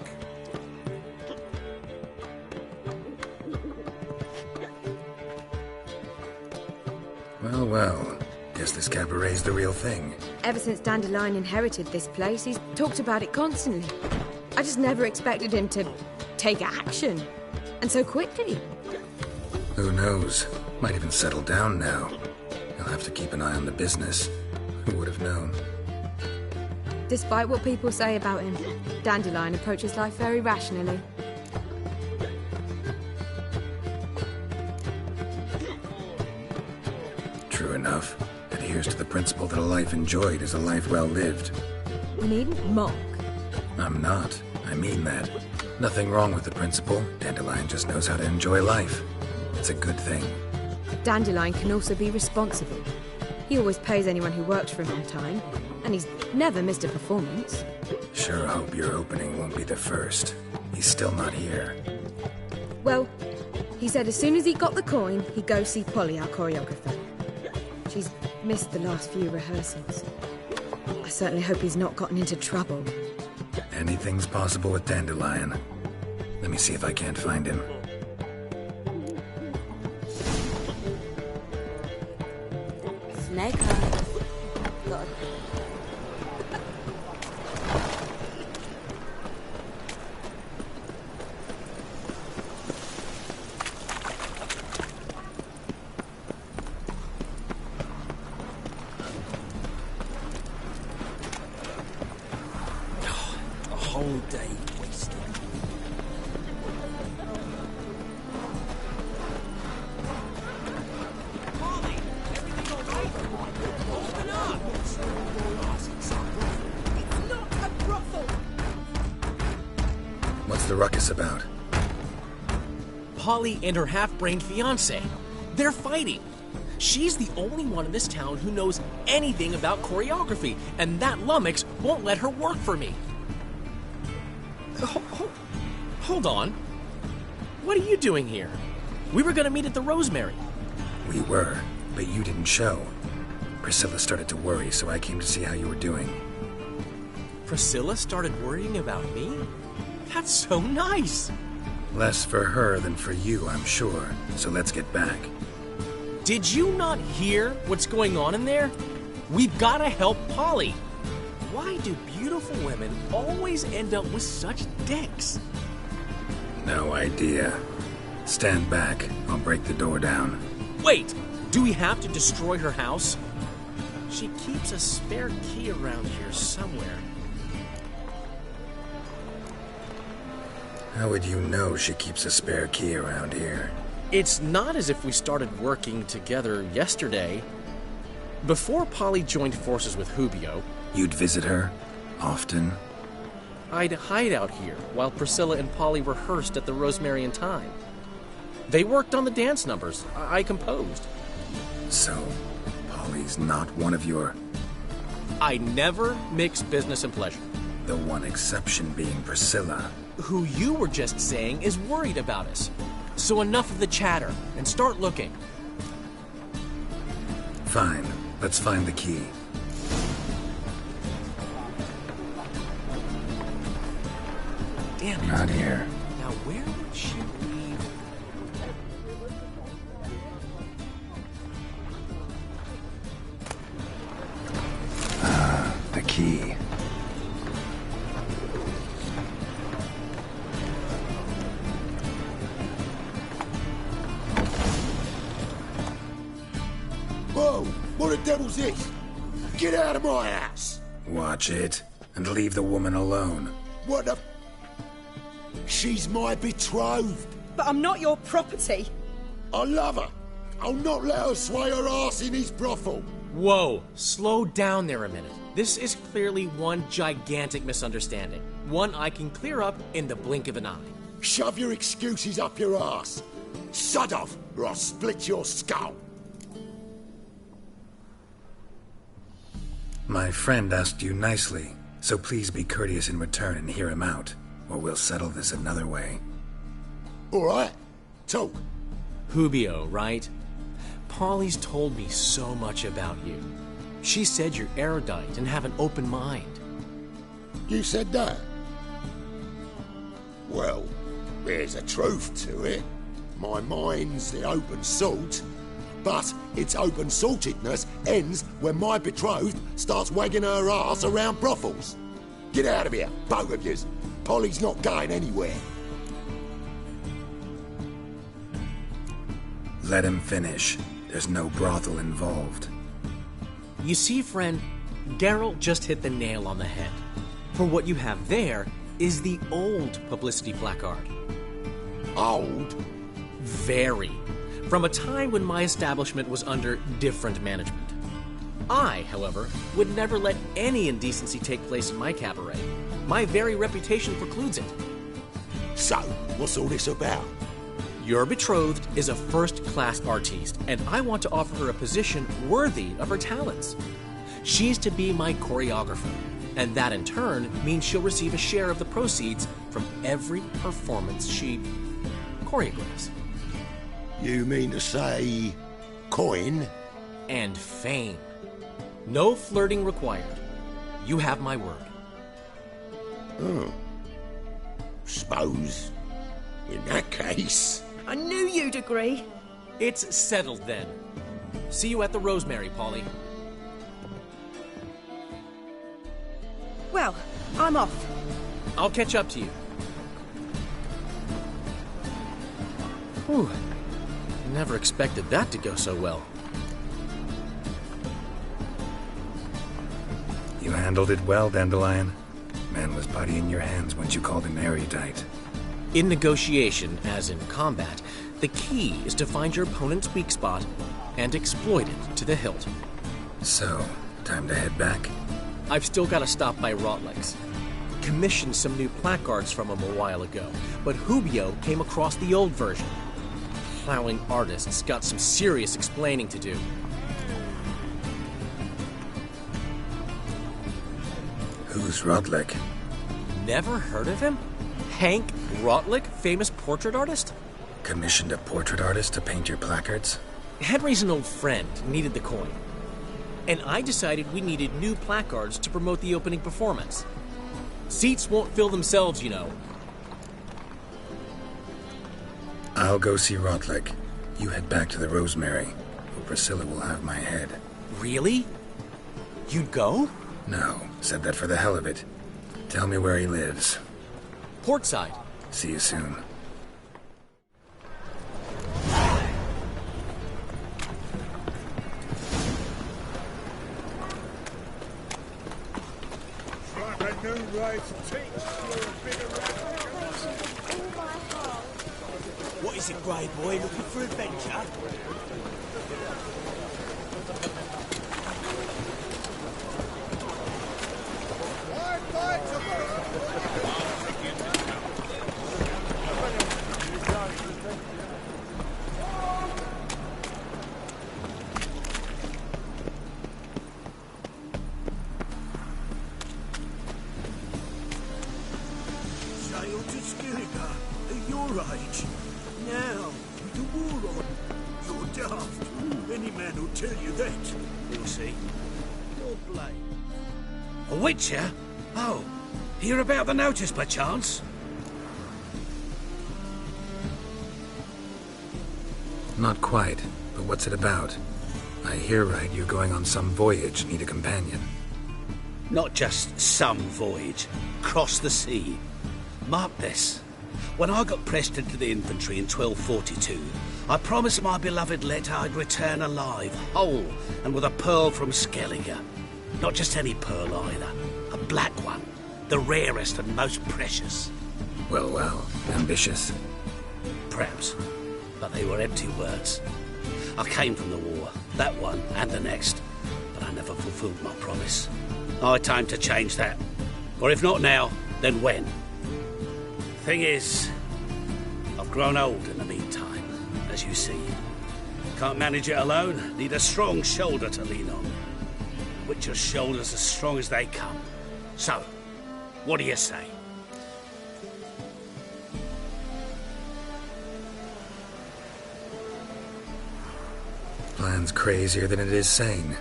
Well, well. Guess this cabaret's the real thing. Ever since Dandelion inherited this place, he's talked about it constantly. I just never expected him to take action. And so quickly. Who knows? Might even settle down now. He'll have to keep an eye on the business. Who would have known? Despite what people say about him, Dandelion approaches life very rationally. True enough. Adheres to the principle that a life enjoyed is a life well lived. You needn't mock. I'm not. I mean that. Nothing wrong with the principle. Dandelion just knows how to enjoy life. It's a good thing. Dandelion can also be responsible. He always pays anyone who works for him on time, and he's never missed a performance. Sure hope your opening won't be the first. He's still not here. Well, he said as soon as he got the coin, he'd go see Polly, our choreographer. She's missed the last few rehearsals. I certainly hope he's not gotten into trouble. Anything's possible with Dandelion. Let me see if I can't find him. Snake eyes. God. A whole day wasted. What's the ruckus about? Polly and her half-brained fiancé. They're fighting. She's the only one in this town who knows anything about choreography, and that lummox won't let her work for me. Hold on. What are you doing here? We were gonna meet at the Rosemary. We were, but you didn't show. Priscilla started to worry, so I came to see how you were doing. Priscilla started worrying about me? That's so nice. Less for her than for you, I'm sure. So let's get back. Did you not hear what's going on in there? We've gotta help Polly. Why do beautiful women always end up with such dicks? No idea. Stand back. I'll break the door down. Wait! Do we have to destroy her house? She keeps a spare key around here somewhere. How would you know she keeps a spare key around here? It's not as if we started working together yesterday. Before Polly joined forces with Hubio... You'd visit her? Often? I'd hide out here while Priscilla and Polly rehearsed at the Rosemary and Thyme. They worked on the dance numbers I composed. So, Polly's not one of your... I never mix business and pleasure. The one exception being Priscilla. Who you were just saying is worried about us. So enough of the chatter, and start looking. Fine. Let's find the key. Damn it. Not here. Now where would she leave? The key. Whoa! What the devil's this? Get out of my house! Watch it, and leave the woman alone. What the... She's my betrothed. But I'm not your property. I love her. I'll not let her sway her ass in his brothel. Whoa, slow down there a minute. This is clearly one gigantic misunderstanding. One I can clear up in the blink of an eye. Shove your excuses up your ass. Sod off, or I'll split your skull. My friend asked you nicely, so please be courteous in return and hear him out, or we'll settle this another way. All right, talk. Hubio, right? Polly's told me so much about you. She said you're erudite and have an open mind. You said that? Well, there's a truth to it. My mind's the open salt, but its open saltedness ends when my betrothed starts wagging her ass around brothels. Get out of here, both of yous. Polly's not going anywhere. Let him finish. There's no brothel involved. You see, friend, Geralt just hit the nail on the head. For what you have there is the old publicity placard. Old? Very. From a time when my establishment was under different management. I, however, would never let any indecency take place in my cabaret. My very reputation precludes it. So, what's all this about? Your betrothed is a first-class artiste, and I want to offer her a position worthy of her talents. She's to be my choreographer, and that in turn means she'll receive a share of the proceeds from every performance she choreographs. You mean to say coin? And fame. No flirting required. You have my word. Oh. Suppose, in that case... I knew you'd agree. It's settled then. See you at the Rosemary, Polly. Well, I'm off. I'll catch up to you. Whew. Never expected that to go so well. You handled it well, Dandelion. Man was putty in your hands once you called him erudite. In negotiation, as in combat, the key is to find your opponent's weak spot and exploit it to the hilt. So, time to head back? I've still got to stop by Rotlex. Commissioned some new placards from him a while ago, but Hubio came across the old version. Plowing artists got some serious explaining to do. Who's Rotlick? Never heard of him? Hank Rotlick, famous portrait artist? Commissioned a portrait artist to paint your placards? Henry's an old friend, needed the coin. And I decided we needed new placards to promote the opening performance. Seats won't fill themselves, you know. I'll go see Rotlick. You head back to the Rosemary, where Priscilla will have my head. Really? You'd go? No, said that for the hell of it. Tell me where he lives. Portside. See you soon. What is it, Grey Boy? Looking for adventure? Sail to Skilliga at your age. Now, with the war on, you're daft. Any man will tell you that. We'll see. Your blade. A witcher? Oh, hear about the notice, perchance? Not quite, but what's it about? I hear right you're going on some voyage, need a companion. Not just some voyage. Cross the sea. Mark this. When I got pressed into the infantry in 1242, I promised my beloved Let I'd return alive, whole, and with a pearl from Skellige. Not just any pearl either. A black one. The rarest and most precious. Well, well, ambitious. Perhaps. But they were empty words. I came from the war, that one and the next, but I never fulfilled my promise. Time to change that. Or if not now, then when? Thing is, I've grown old in the meantime, as you see. Can't manage it alone, need a strong shoulder to lean on. Witcher's shoulders as strong as they come. So, what do you say? Plan's crazier than it is sane,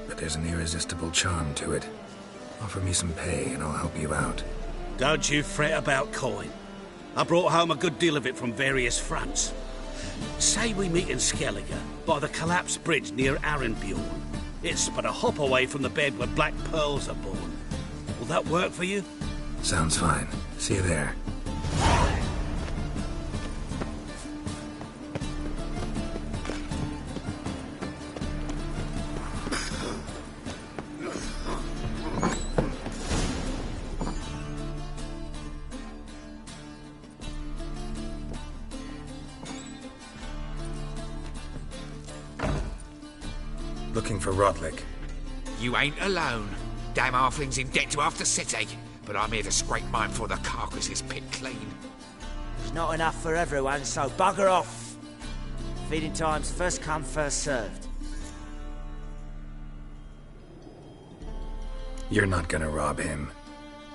but there's an irresistible charm to it. Offer me some pay and I'll help you out. Don't you fret about coin. I brought home a good deal of it from various fronts. Say we meet in Skellige, by the collapsed bridge near Arenbjorn. It's but a hop away from the bed where black pearls are born. Will that work for you? Sounds fine. See you there. Looking for Rotlick. You ain't alone. Damn halfling's in debt to half the city, but I'm here to scrape mine before the carcass is picked clean. There's not enough for everyone, so bugger off. Feeding time's first come, first served. You're not gonna rob him.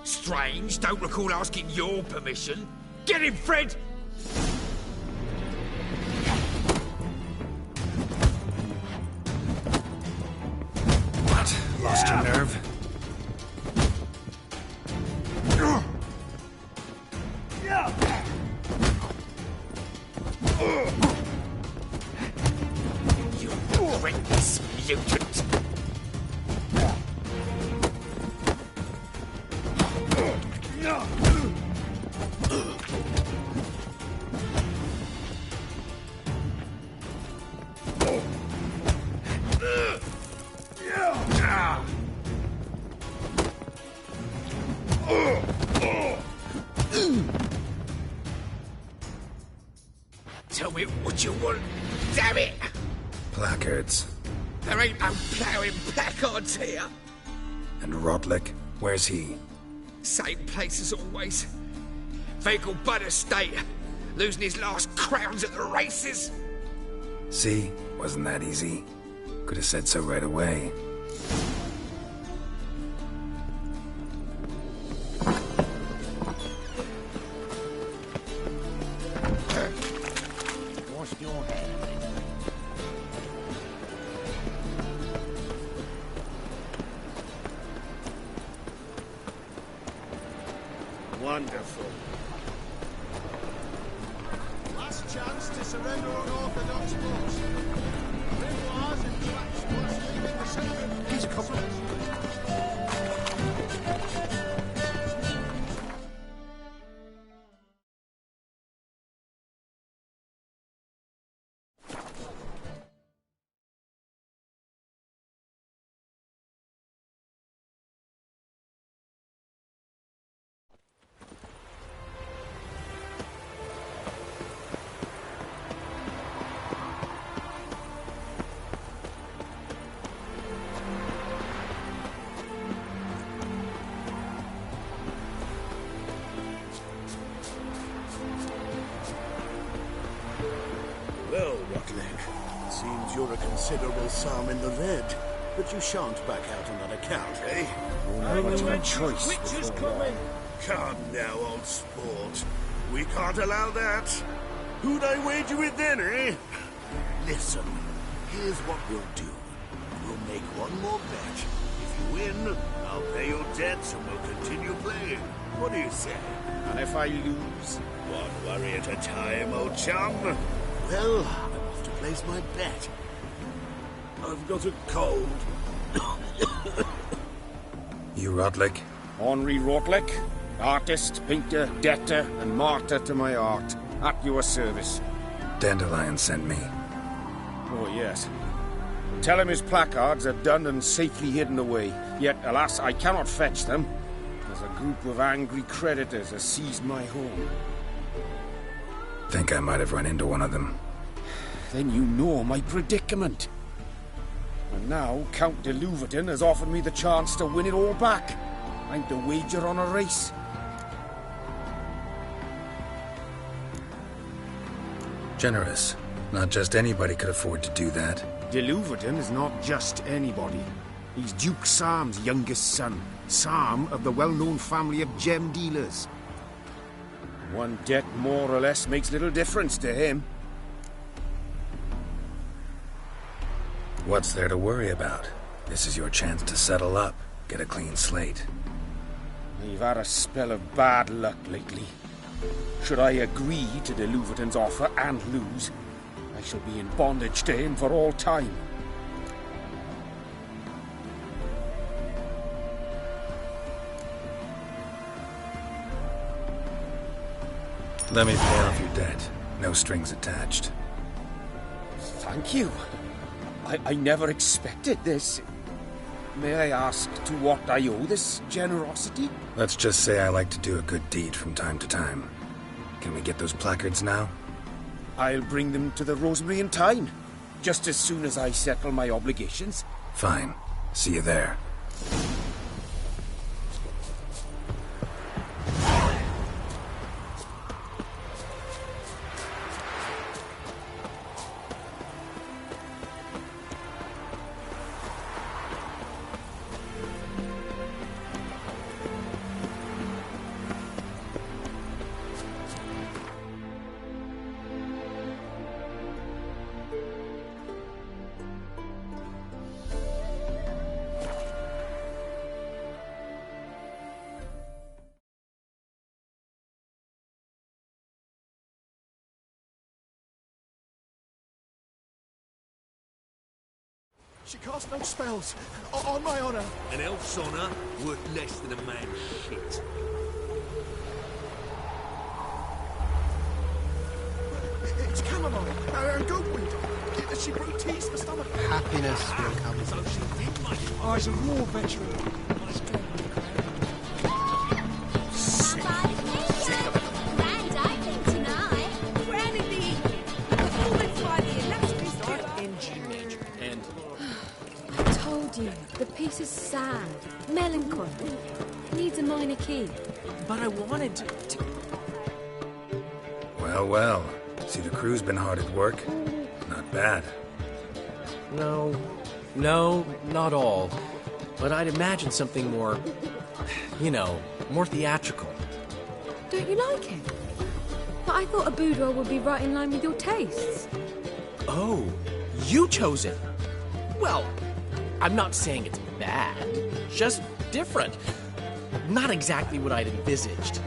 Strange, don't recall asking your permission. Get him, Fred! Lost your nerve? You horrendous mutant! Tell me what you want, damn it! Placards. There ain't no ploughing placards here. And Rotlick? Where's he? Same place as always. Vehicle Bud Estate. Losing his last crowns at the races. See? Wasn't that easy? Could have said so right away. Wash your hands. Wonderful. Last chance to surrender unorthodox force. Grimoires and traps once leaving the center. He's covered. Well, Rotlick, seems you're a considerable sum in the red, but you shan't back out on that account, eh? Won't have much of a choice before long. Come now, old sport. We can't allow that. Who'd I wager with then, eh? Listen, here's what we'll do. We'll make one more bet. If you win, I'll pay your debts and we'll continue playing. What do you say? And if I lose? One worry at a time, old chum. Well, I'm off to place my bet. I've got a cold. You Rotlick? Henri Rotlick, artist, painter, debtor, and martyr to my art. At your service. Dandelion sent me. Oh, yes. Tell him his placards are done and safely hidden away. Yet, alas, I cannot fetch them, as a group of angry creditors has seized my home. Think I might have run into one of them. Then you know my predicament. And now Count de Louverton has offered me the chance to win it all back. I'm to wager on a race. Generous. Not just anybody could afford to do that. De Louverton is not just anybody. He's Duke Sam's youngest son. Sam of the well-known family of gem dealers. One debt more or less makes little difference to him. What's there to worry about? This is your chance to settle up, get a clean slate. I've had a spell of bad luck lately. Should I agree to de Louverton's offer and lose, I shall be in bondage to him for all time. Let me pay off your debt. No strings attached. Thank you. I never expected this. May I ask to what I owe this generosity? Let's just say I like to do a good deed from time to time. Can we get those placards now? I'll bring them to the Rosemary in time, just as soon as I settle my obligations. Fine. See you there. She cast no spells. On my honor. An elf's honor worth less than a man's shit. It's chamomile and goatweed. She brewed teas for stomach. Happiness will come. I was a war veteran. The piece is sad, melancholy. It needs a minor key. But I wanted to... Well, well. See, the crew's been hard at work. Not bad. No, not all. But I'd imagine something more, more theatrical. Don't you like it? But I thought a boudoir would be right in line with your tastes. Oh, you chose it. Well, I'm not saying it's bad, just different. Not exactly what I'd envisaged.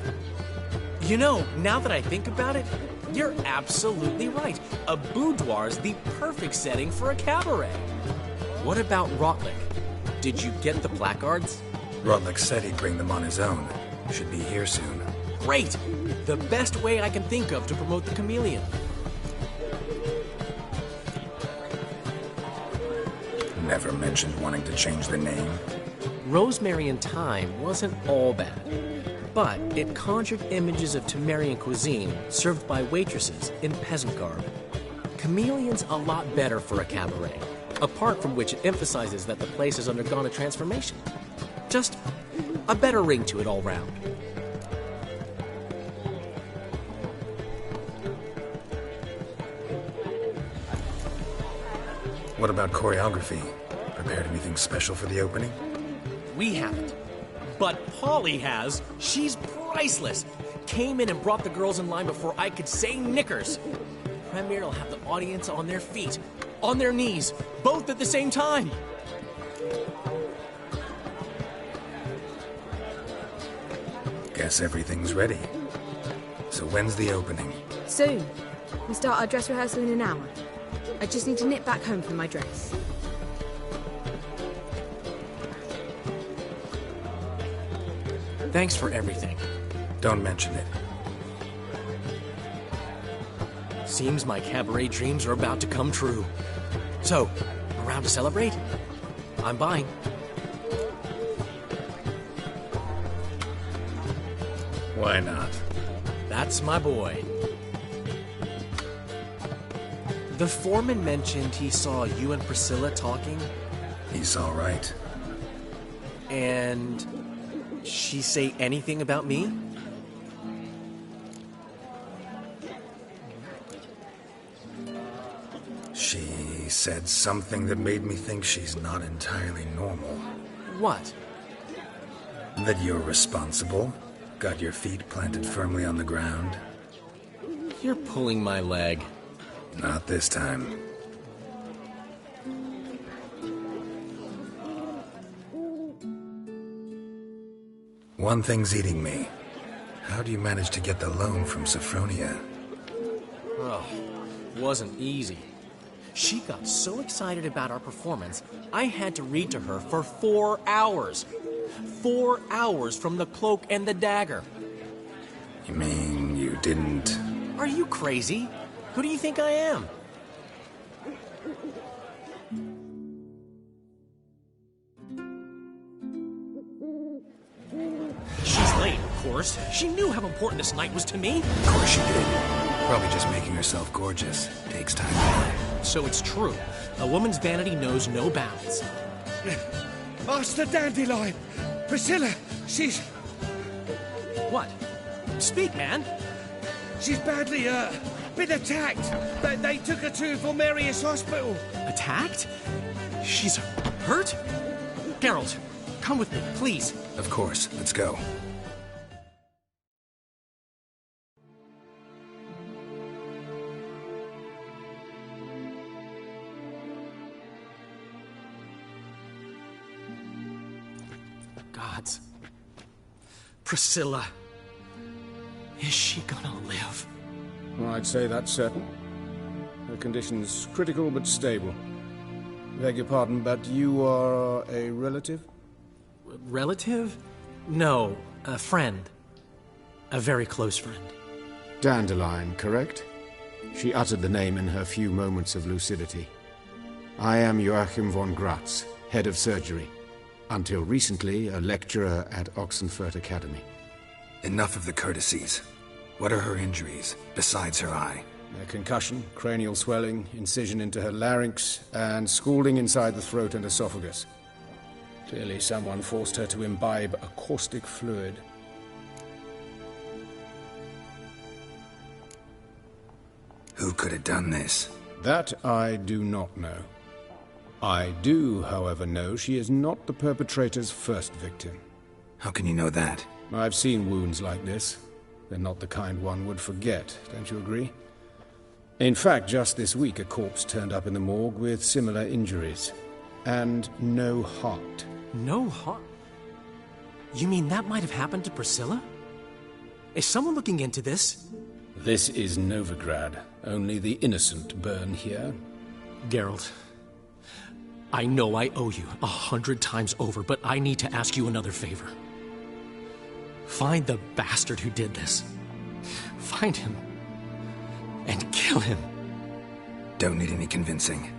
Now that I think about it, you're absolutely right. A boudoir's the perfect setting for a cabaret. What about Rotlick? Did you get the placards? Rotlick said he'd bring them on his own. Should be here soon. Great! The best way I can think of to promote the Chameleon. Never mentioned wanting to change the name. Rosemary in Time wasn't all bad, but it conjured images of Temerian cuisine served by waitresses in peasant garb. Chameleon's a lot better for a cabaret, apart from which it emphasizes that the place has undergone a transformation. Just a better ring to it all round. What about choreography? Prepared anything special for the opening? We haven't. But Polly has. She's priceless. Came in and brought the girls in line before I could say knickers. Premier will have the audience on their feet, on their knees, both at the same time. Guess everything's ready. So when's the opening? Soon. We start our dress rehearsal in an hour. I just need to nip back home for my dress. Thanks for everything. Don't mention it. Seems my cabaret dreams are about to come true. So, around to celebrate? I'm buying. Why not? That's my boy. The foreman mentioned he saw you and Priscilla talking. He's all right. And she say anything about me? said something that made me think she's not entirely normal. What? That you're responsible, got your feet planted firmly on the ground. You're pulling my leg. Not this time. One thing's eating me. How do you manage to get the loan from Sophronia? Oh, wasn't easy. She got so excited about our performance, I had to read to her for 4 hours. 4 hours from The Cloak and the Dagger. You mean you didn't... Are you crazy? Who do you think I am? She's late, of course. She knew how important this night was to me. Of course she did. Probably just making herself gorgeous. Takes time. So it's true. A woman's vanity knows no bounds. Master Dandelion! Priscilla, she's... What? Speak, man. She's badly, been attacked. They took her to Vulmerius Hospital. Attacked? She's hurt? Geralt, come with me, please. Of course. Let's go. Gods. Priscilla. Is she gonna live? Well, I'd say that's certain. Her condition's critical but stable. Beg your pardon, but you are a relative? Relative? No, a friend. A very close friend. Dandelion, correct? She uttered the name in her few moments of lucidity. I am Joachim von Gratz, head of surgery. Until recently, a lecturer at Oxenfurt Academy. Enough of the courtesies. What are her injuries, besides her eye? A concussion, cranial swelling, incision into her larynx, and scalding inside the throat and esophagus. Clearly someone forced her to imbibe a caustic fluid. Who could have done this? That I do not know. I do, however, know she is not the perpetrator's first victim. How can you know that? I've seen wounds like this. They're not the kind one would forget, don't you agree? In fact, just this week a corpse turned up in the morgue with similar injuries. And no heart. No heart? You mean that might have happened to Priscilla? Is someone looking into this? This is Novigrad. Only the innocent burn here. Geralt, I know I owe you 100 times over, but I need to ask you another favor. Find the bastard who did this. Find him. And kill him. Don't need any convincing.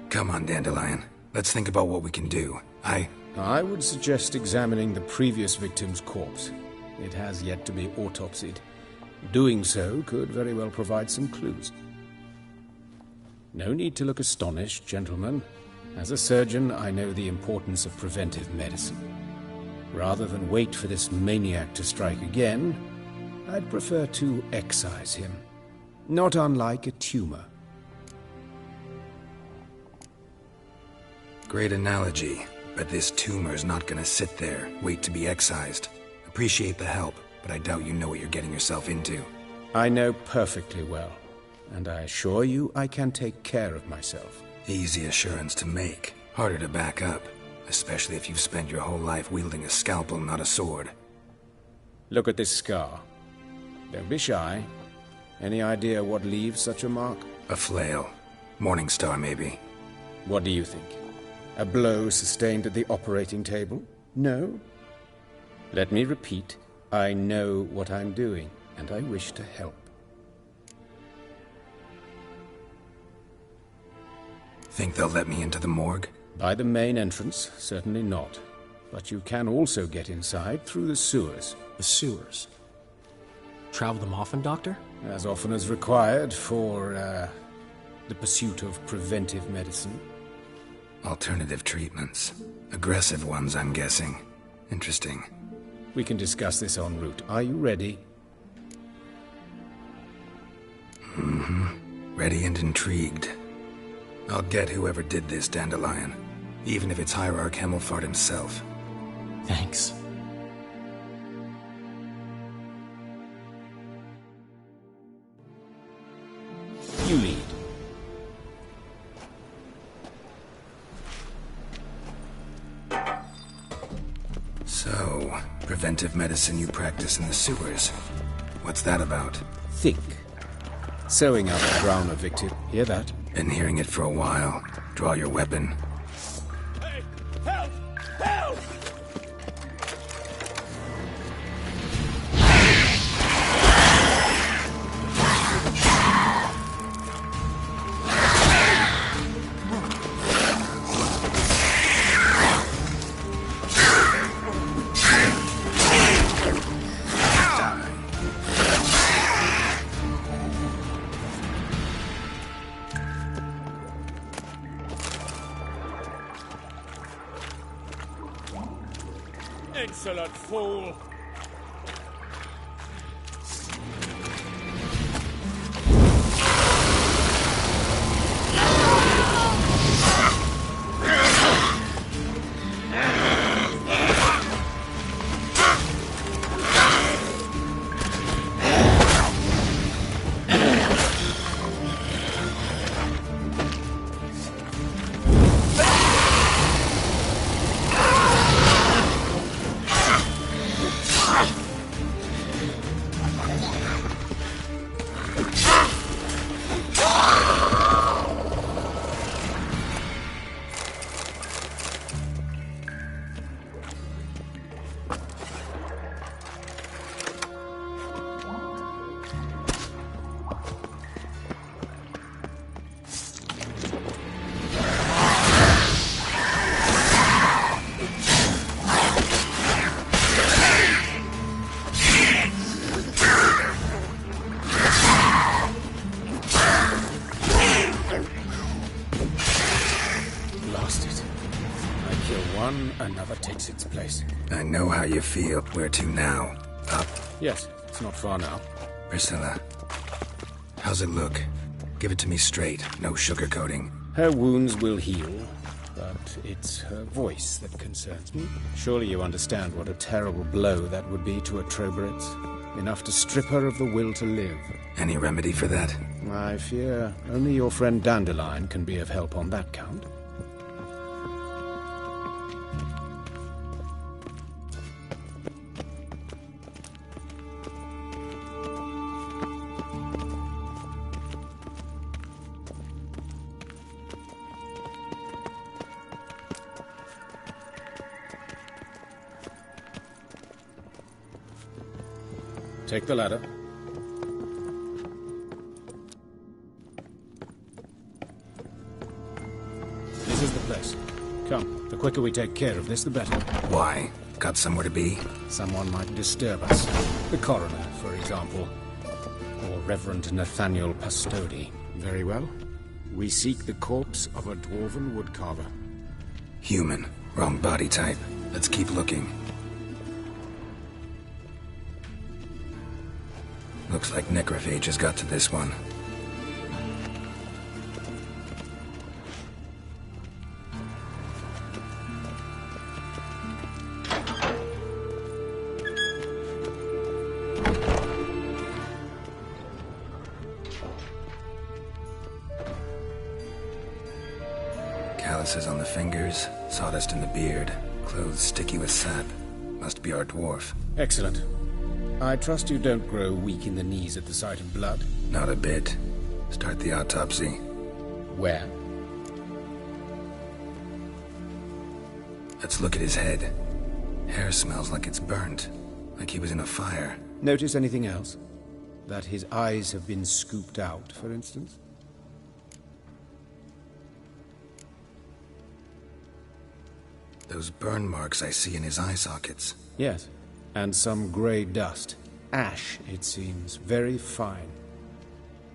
Come on, Dandelion. Let's think about what we can do. I would suggest examining the previous victim's corpse. It has yet to be autopsied. Doing so could very well provide some clues. No need to look astonished, gentlemen. As a surgeon, I know the importance of preventive medicine. Rather than wait for this maniac to strike again, I'd prefer to excise him. Not unlike a tumor. Great analogy, but this tumor's not gonna sit there, wait to be excised. Appreciate the help, but I doubt you know what you're getting yourself into. I know perfectly well, and I assure you I can take care of myself. Easy assurance to make, harder to back up, especially if you've spent your whole life wielding a scalpel, not a sword. Look at this scar. Don't be shy. Any idea what leaves such a mark? A flail. Morningstar, maybe. What do you think? A blow sustained at the operating table? No? Let me repeat. I know what I'm doing, and I wish to help. Think they'll let me into the morgue? By the main entrance, certainly not. But you can also get inside through the sewers. The sewers? Travel them often, Doctor? As often as required for, the pursuit of preventive medicine. Alternative treatments. Aggressive ones, I'm guessing. Interesting. We can discuss this en route. Are you ready? Mm-hmm. Ready and intrigued. I'll get whoever did this, Dandelion. Even if it's Hierarch Hemmelfart himself. Thanks. You lead. So, preventive medicine you practice in the sewers. What's that about? Think. Sewing up a drowner victim. Hear that? Been hearing it for a while. Draw your weapon. Hey, help! Help! Insolent fool! Another takes its place. I know how you feel. Where to now? Up? Yes, it's not far now. Priscilla, how's it look? Give it to me straight, no sugarcoating. Her wounds will heal, but it's her voice that concerns me. Surely you understand what a terrible blow that would be to a Trobritz. Enough to strip her of the will to live. Any remedy for that? I fear only your friend Dandelion can be of help on that count. Take the ladder. This is the place. Come, the quicker we take care of this, the better. Why? Got somewhere to be? Someone might disturb us. The coroner, for example. Or Reverend Nathaniel Pastodi. Very well. We seek the corpse of a dwarven woodcarver. Human. Wrong body type. Let's keep looking. Looks like necrophage has got to this one. Calluses on the fingers, sawdust in the beard, clothes sticky with sap. Must be our dwarf. Excellent. I trust you don't grow weak in the knees at the sight of blood. Not a bit. Start the autopsy. Where? Let's look at his head. Hair smells like it's burnt, like he was in a fire. Notice anything else? That his eyes have been scooped out, for instance? Those burn marks I see in his eye sockets. Yes. And some grey dust. Ash, it seems. Very fine.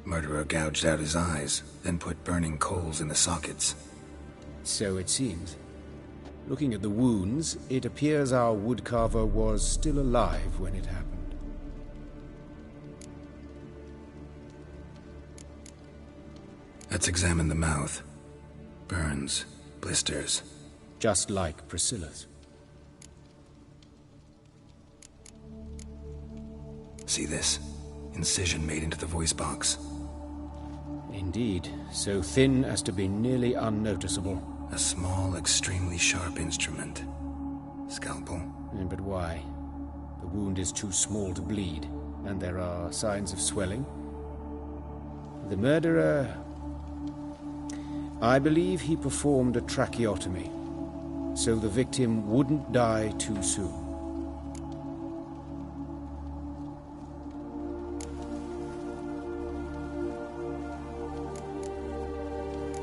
Murderer gouged out his eyes, then put burning coals in the sockets. So it seems. Looking at the wounds, it appears our woodcarver was still alive when it happened. Let's examine the mouth. Burns, blisters. Just like Priscilla's. See this? Incision made into the voice box. Indeed, so thin as to be nearly unnoticeable. A small, extremely sharp instrument. Scalpel. But why? The wound is too small to bleed, and there are signs of swelling. The murderer... I believe he performed a tracheotomy, so the victim wouldn't die too soon.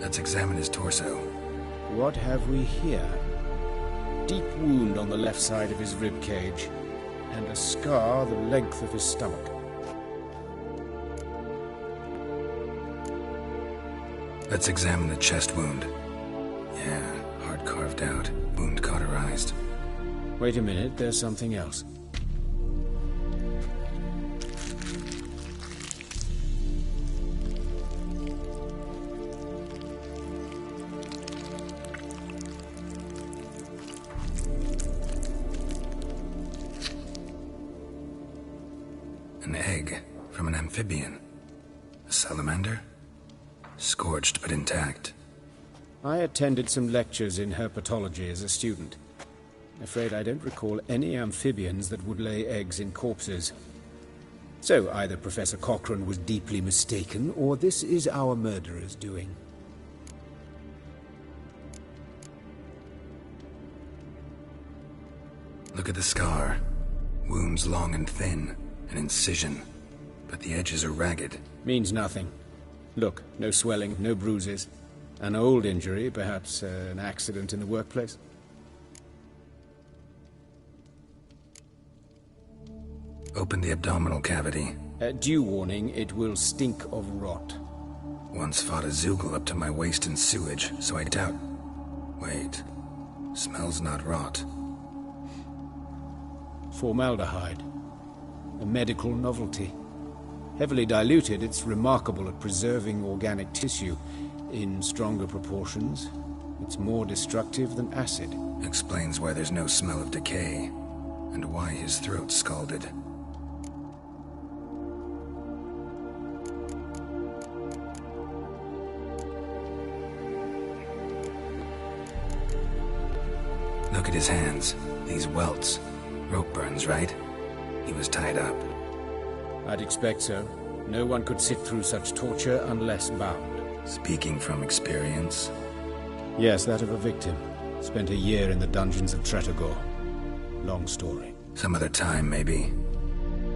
Let's examine his torso. What have we here? Deep wound on the left side of his rib cage, and a scar the length of his stomach. Let's examine the chest wound. Yeah, heart carved out, wound cauterized. Wait a minute, there's something else. An egg from an amphibian. A salamander? Scorched but intact. I attended some lectures in herpetology as a student. Afraid I don't recall any amphibians that would lay eggs in corpses. So either Professor Cochrane was deeply mistaken, or this is our murderer's doing. Look at the scar. Wounds long and thin. An incision. But the edges are ragged. Means nothing. Look, no swelling, no bruises. An old injury, perhaps an accident in the workplace. Open the abdominal cavity. Due warning, it will stink of rot. Once fought a Zoogle up to my waist in sewage, so I doubt... Wait. Smells not rot. Formaldehyde. A medical novelty. Heavily diluted, it's remarkable at preserving organic tissue. In stronger proportions, it's more destructive than acid. Explains why there's no smell of decay, and why his throat's scalded. Look at his hands. These welts. Rope burns, right? He was tied up. I'd expect so. No one could sit through such torture unless bound. Speaking from experience? Yes, that of a victim. Spent a year in the dungeons of Tretogor. Long story. Some other time, maybe.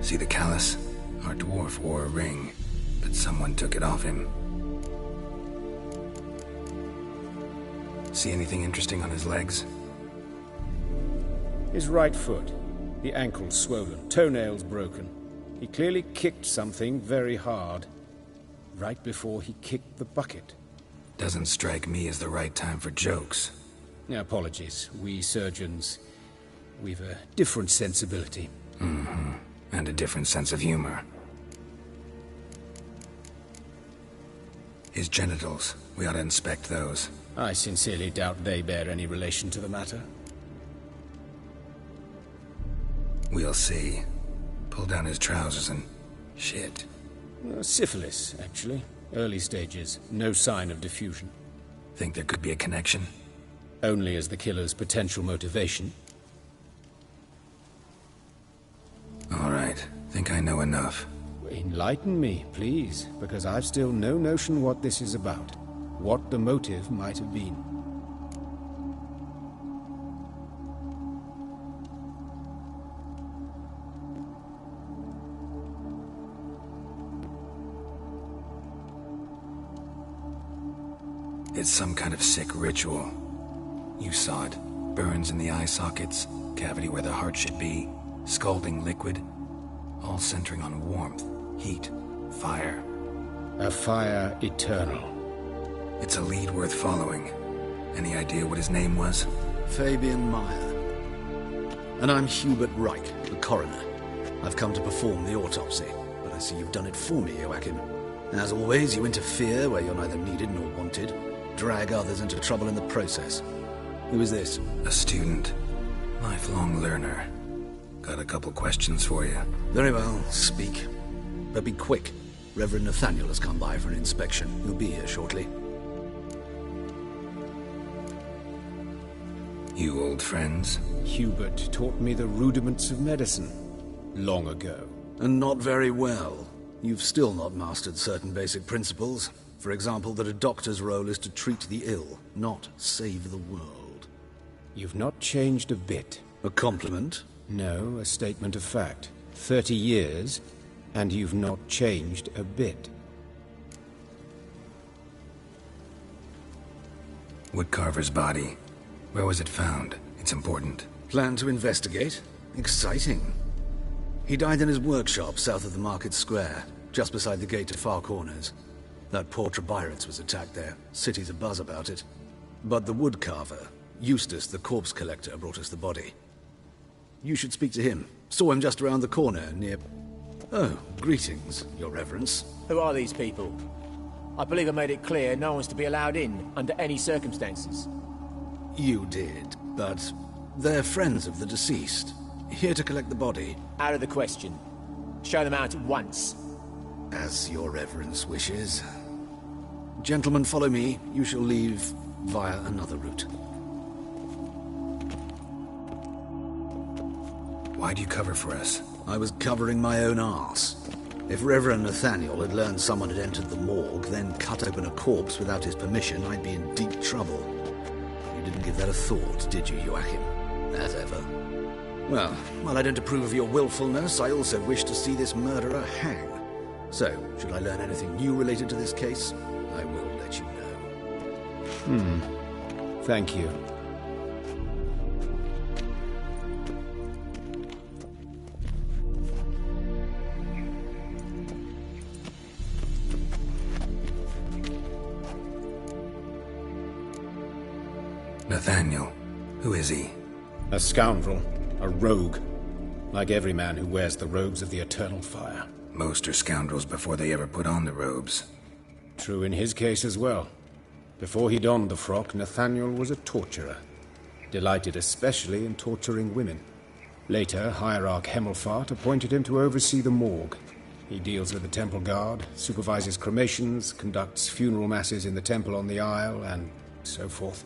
See the callus? Our dwarf wore a ring, but someone took it off him. See anything interesting on his legs? His right foot. The ankle swollen, toenails broken. He clearly kicked something very hard, right before he kicked the bucket. Doesn't strike me as the right time for jokes. Apologies. We surgeons, we've a different sensibility. Mm-hmm. And a different sense of humor. His genitals, we ought to inspect those. I sincerely doubt they bear any relation to the matter. We'll see. Pull down his trousers and... shit. Syphilis, actually. Early stages. No sign of diffusion. Think there could be a connection? Only as the killer's potential motivation. All right. Think I know enough. Enlighten me, please, because I've still no notion what this is about. What the motive might have been. It's some kind of sick ritual. You saw it. Burns in the eye sockets, cavity where the heart should be, scalding liquid, all centering on warmth, heat, fire. A fire eternal. It's a lead worth following. Any idea what his name was? Fabian Meyer. And I'm Hubert Reich, the coroner. I've come to perform the autopsy, but I see you've done it for me, Joachim. As always, you interfere where you're neither needed nor wanted. drag others into trouble in the process. Who is this? A student. Lifelong learner. Got a couple questions for you. Very well, speak. But be quick. Reverend Nathaniel has come by for an inspection. He'll be here shortly. You old friends? Hubert taught me the rudiments of medicine long ago. And not very well. You've still not mastered certain basic principles. For example, that a doctor's role is to treat the ill, not save the world. You've not changed a bit. A compliment? No, a statement of fact. 30 years, and you've not changed a bit. Woodcarver's body. Where was it found? It's important. Plan to investigate? Exciting. He died in his workshop south of the Market Square, just beside the gate to Far Corners. That poor Trebyritz was attacked there. City's abuzz about it. But the woodcarver, Eustace the corpse collector, brought us the body. You should speak to him. Saw him just around the corner near... Oh, greetings, Your Reverence. Who are these people? I believe I made it clear no one's to be allowed in, under any circumstances. You did, but they're friends of the deceased. Here to collect the body. Out of the question. Show them out at once. As Your Reverence wishes. Gentlemen, follow me. You shall leave via another route. Why'd you cover for us? I was covering my own arse. If Reverend Nathaniel had learned someone had entered the morgue, then cut open a corpse without his permission, I'd be in deep trouble. You didn't give that a thought, did you, Joachim? As ever. Well, while I don't approve of your willfulness, I also wish to see this murderer hang. So, should I learn anything new related to this case, I will let you know. Thank you. Nathaniel. Who is he? A scoundrel. A rogue. Like every man who wears the robes of the Eternal Fire. Most are scoundrels before they ever put on the robes. True in his case as well. Before he donned the frock, Nathaniel was a torturer. Delighted especially in torturing women. Later, Hierarch Hemmelfart appointed him to oversee the morgue. He deals with the temple guard, supervises cremations, conducts funeral masses in the temple on the Isle, and so forth.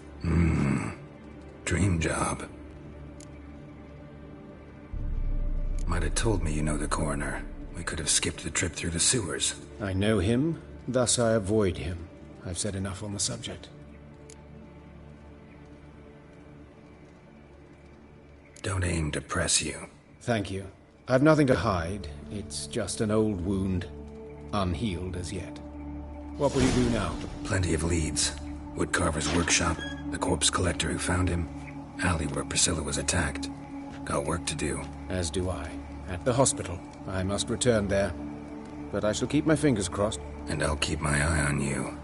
Dream job. Might have told me you know the coroner. We could have skipped the trip through the sewers. I know him, thus I avoid him. I've said enough on the subject. Don't aim to press you. Thank you. I've nothing to hide. It's just an old wound, unhealed as yet. What will you do now? Plenty of leads. Woodcarver's workshop, the corpse collector who found him, alley where Priscilla was attacked. Got work to do. As do I. At the hospital. I must return there. But I shall keep my fingers crossed. And I'll keep my eye on you.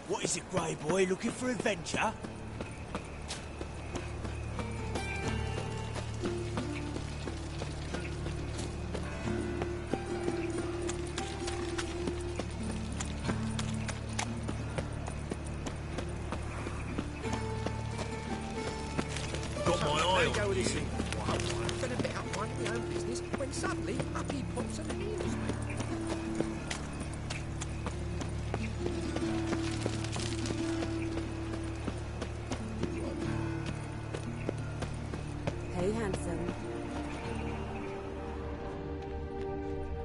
What is it, Grey Boy? Looking for adventure? Got my eye on Go with you. this thing. I've been a bit up minding my own business when suddenly up he pops at the heels. Hey, handsome.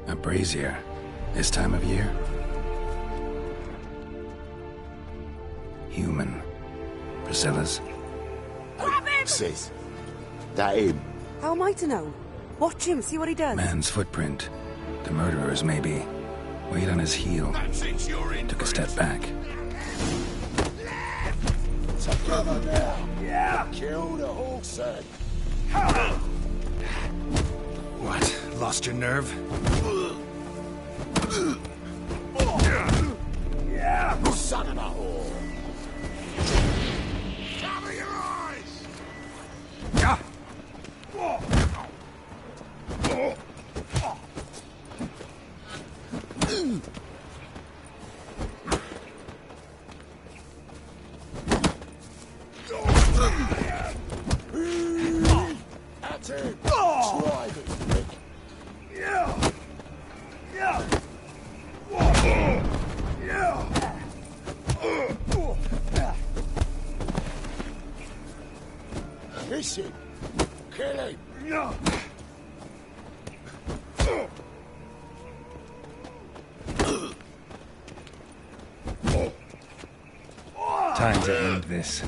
A brazier. This time of year? Human. Priscilla's. Sis, that him? How am I to know? Watch him, see what he does. Man's footprint. The murderer's maybe. Weight on his heel. Since you're in Took a step back. Together now. Yeah. Kill the horse. What? Lost your nerve? Yeah. Son of a whore. Kiss him. Kill him. No. Time to end this.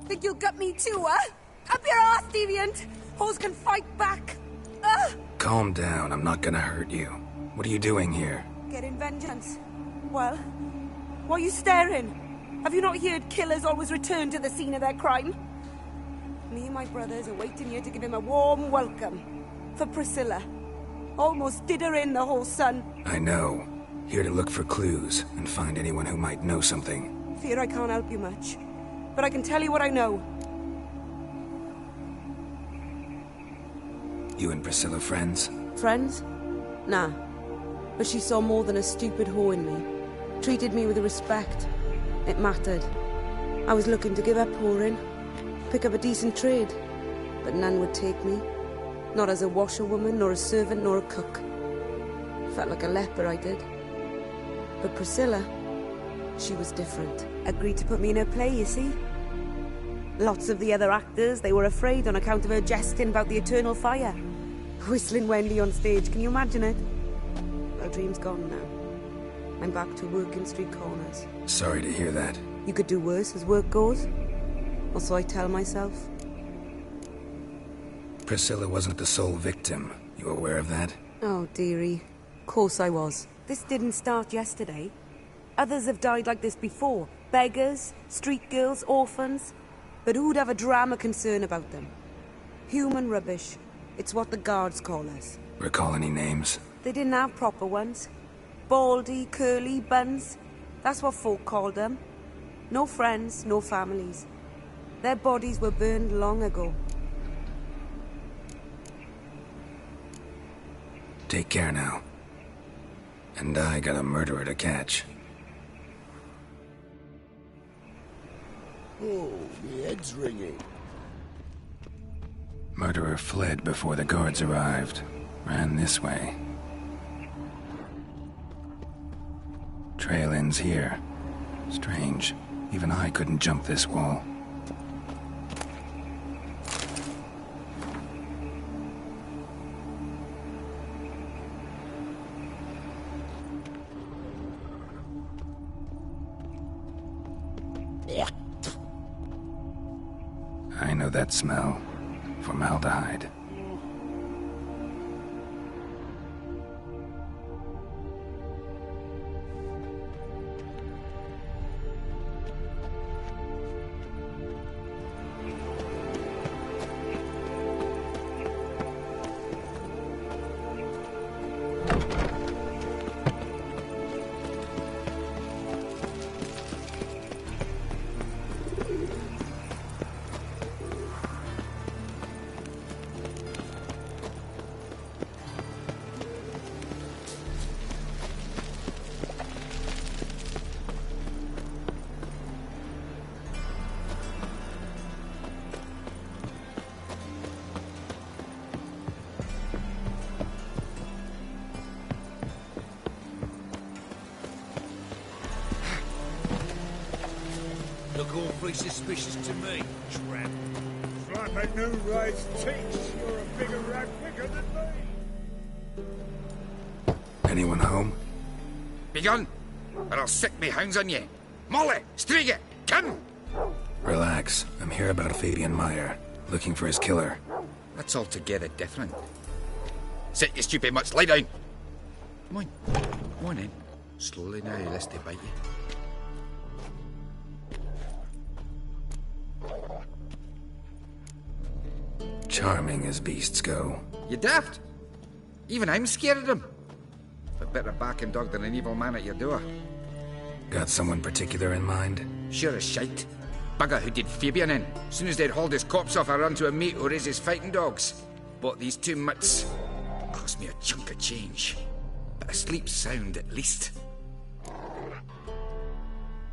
Think you'll gut me too, huh? Up your ass, deviant! Hoes can fight back! Calm down, I'm not gonna hurt you. What are you doing here? Getting vengeance. Well, why are you staring? Have you not heard killers always return to the scene of their crime? Me and my brothers are waiting here to give him a warm welcome. For Priscilla. Almost did her in, the whole son. I know. Here to look for clues and find anyone who might know something. Fear I can't help you much. But I can tell you what I know. You and Priscilla friends? Friends? Nah. But she saw more than a stupid whore in me. Treated me with respect. It mattered. I was looking to give up whoring. Pick up a decent trade. But none would take me. Not as a washerwoman, nor a servant, nor a cook. Felt like a leper, I did. But Priscilla, she was different. Agreed to put me in her play, you see? Lots of the other actors, they were afraid on account of her jesting about the eternal fire. Whistling Wendy on stage, can you imagine it? Well, dream's gone now. I'm back to working street corners. Sorry to hear that. You could do worse as work goes. Or so I tell myself. Priscilla wasn't the sole victim. You aware of that? Oh, dearie. Course I was. This didn't start yesterday. Others have died like this before. Beggars, street girls, orphans. But who'd have a drama concern about them? Human rubbish. It's what the guards call us. Recall any names? They didn't have proper ones. Baldy, curly, buns. That's what folk called them. No friends, no families. Their bodies were burned long ago. Take care now. And I got a murderer to catch. Oh, my head's ringing. Murderer fled before the guards arrived. Ran this way. Trail ends here. Strange. Even I couldn't jump this wall. I know that smell. Formaldehyde. Look awfully suspicious to me, tramp. It's like my new rice teats. You're a bigger rat quicker than me. Anyone home? Begone, or I'll sick me hounds on ye. Molly, Striga, come! Relax. I'm here about Fabian Meyer. Looking for his killer. That's altogether different. Sit, you stupid mutts, lie down. Come on. Come on in. Slowly now, lest they bite you. Charming as beasts go. You daft? Even I'm scared of them. A better backing dog than an evil man at your door. Got someone particular in mind? Sure as shite. Bugger who did Fabian in. Soon as they'd hauled his corpse off, I run to a mate who raises fighting dogs. Bought these two mutts. Cost me a chunk of change. But I sleep sound at least.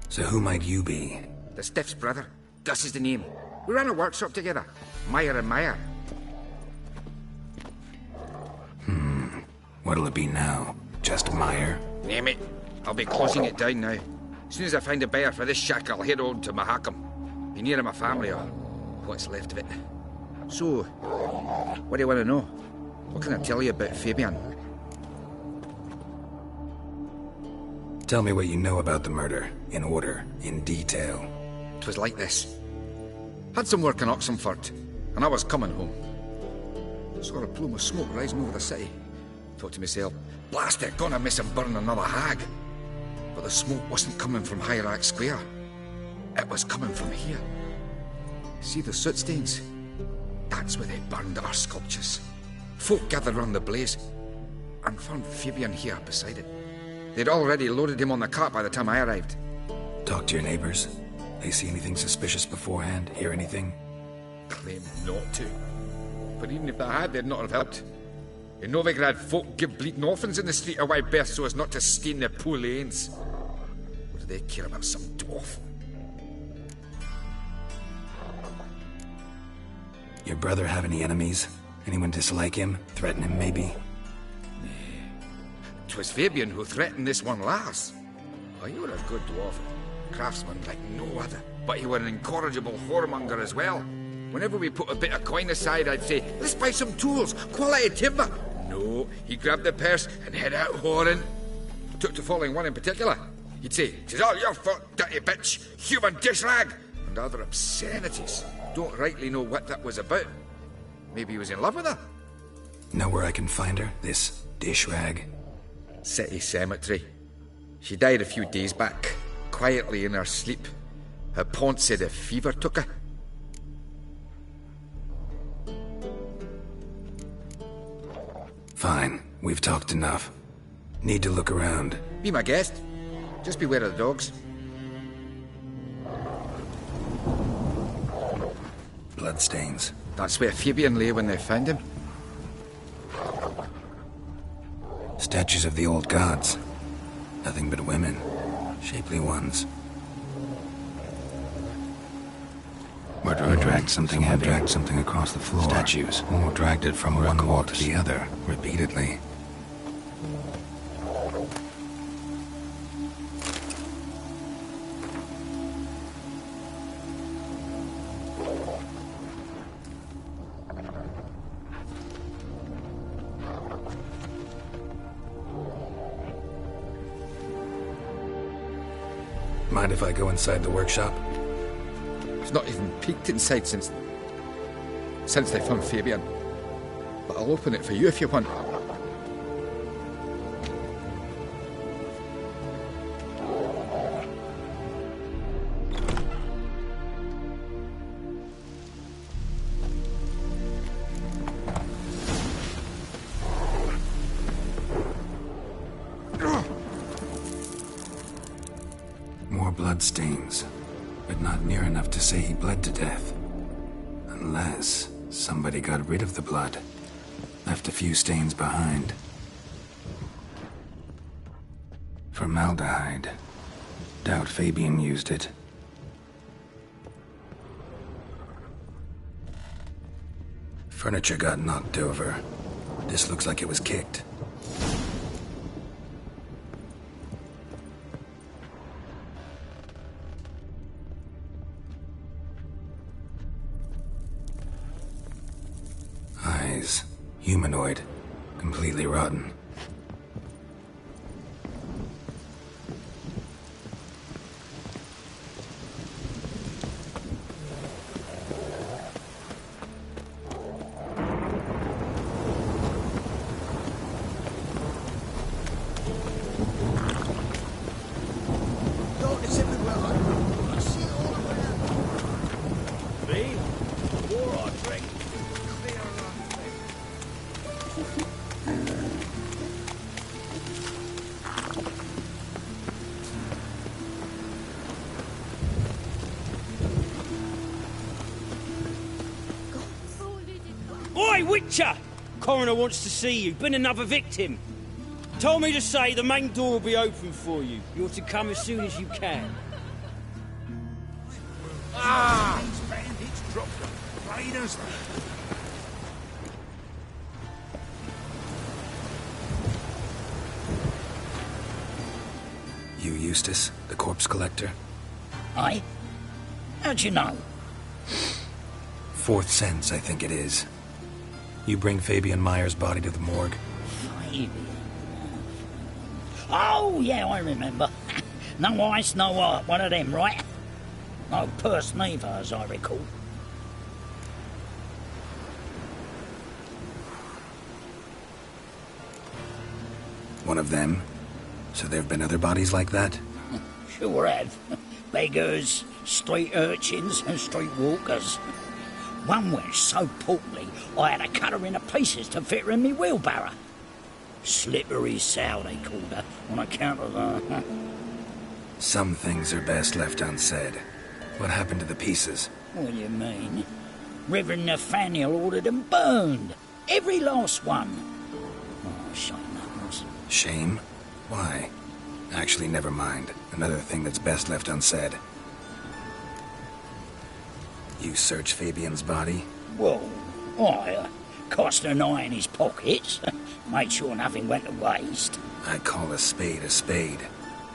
So who might you be? The Stiff's brother. Gus is the name. We ran a workshop together. Meyer and Meyer. What'll it be now? Just Meyer? Name it. I'll be closing it down now. As soon as I find a buyer for this shack, I'll head on to Mahakam. Be near my family, or what's left of it. So, what do you want to know? What can I tell you about Fabian? Tell me what you know about the murder, in order, in detail. 'Twas like this. Had some work in Oxenford, and I was coming home. Saw a plume of smoke rising over the city. Thought to myself, blast it, gonna miss him burn another hag. But the smoke wasn't coming from Hierarch Square. It was coming from here. See the soot stains? That's where they burned our sculptures. Folk gathered round the blaze, and found Fabian here beside it. They'd already loaded him on the cart by the time I arrived. Talk to your neighbors. They see anything suspicious beforehand? Hear anything? Claim not to. But even if they had, they'd not have helped. In Novigrad, folk give bleeding orphans in the street a wide berth so as not to stain their poor lanes. What do they care about some dwarf? Your brother have any enemies? Anyone dislike him? Threaten him, maybe? 'Twas Fabian who threatened this one last. Oh, he were a good dwarf. Craftsman like no other. But he were an incorrigible whoremonger as well. Whenever we put a bit of coin aside, I'd say, let's buy some tools, quality timber. No, he grabbed the purse and head out whoring. Took to following one in particular. He'd say, "'Tis all your fault, dirty bitch, human dish rag," and other obscenities. Don't rightly know what that was about. Maybe he was in love with her. Know where I can find her, this dish rag? City cemetery. She died a few days back, quietly in her sleep. Her pont said a fever took her. Fine, we've talked enough. Need to look around. Be my guest. Just beware of the dogs. Bloodstains. That's where Fabian lay when they found him. Statues of the old gods. Nothing but women. Shapely ones. Murderer dragged something heavy. Dragged something across the floor. Statues. Or dragged it from one wall to the other, repeatedly. Mind if I go inside the workshop? It's not even peeked inside since they found Fabian. But I'll open it for you if you want. More bloodstains, but not near enough to say he bled to death. Unless somebody got rid of the blood, left a few stains behind. Formaldehyde. Doubt Fabian used it. Furniture got knocked over. This looks like it was kicked. Eyes. Humanoid. Completely rotten. Darkness everywhere. I see it all around. Me? More I drink. Clear Oi, Witcher! Coroner wants to see you. Been another victim. Told me to say the main door will be open for you. You're to come as soon as you can. Ah! These bandits dropped the raiders. You Eustace, the corpse collector? Aye? How'd you know? Fourth sense, I think it is. You bring Fabian Meyer's body to the morgue? Fabian? Oh, yeah, I remember. No eyes, no heart, one of them, right? No purse neither, as I recall. One of them? So there have been other bodies like that? Sure have. Beggars, street urchins, and street walkers. One went so portly, I had to cut her into pieces to fit her in me wheelbarrow. Slippery sow, they called her, on account of her. Some things are best left unsaid. What happened to the pieces? What do you mean? Reverend Nathaniel ordered them burned. Every last one. Oh, shame that was. Shame? Why? Actually, never mind. Another thing that's best left unsaid. You search Fabian's body? Well, I cast an eye in his pockets. Made sure nothing went to waste. I call a spade a spade.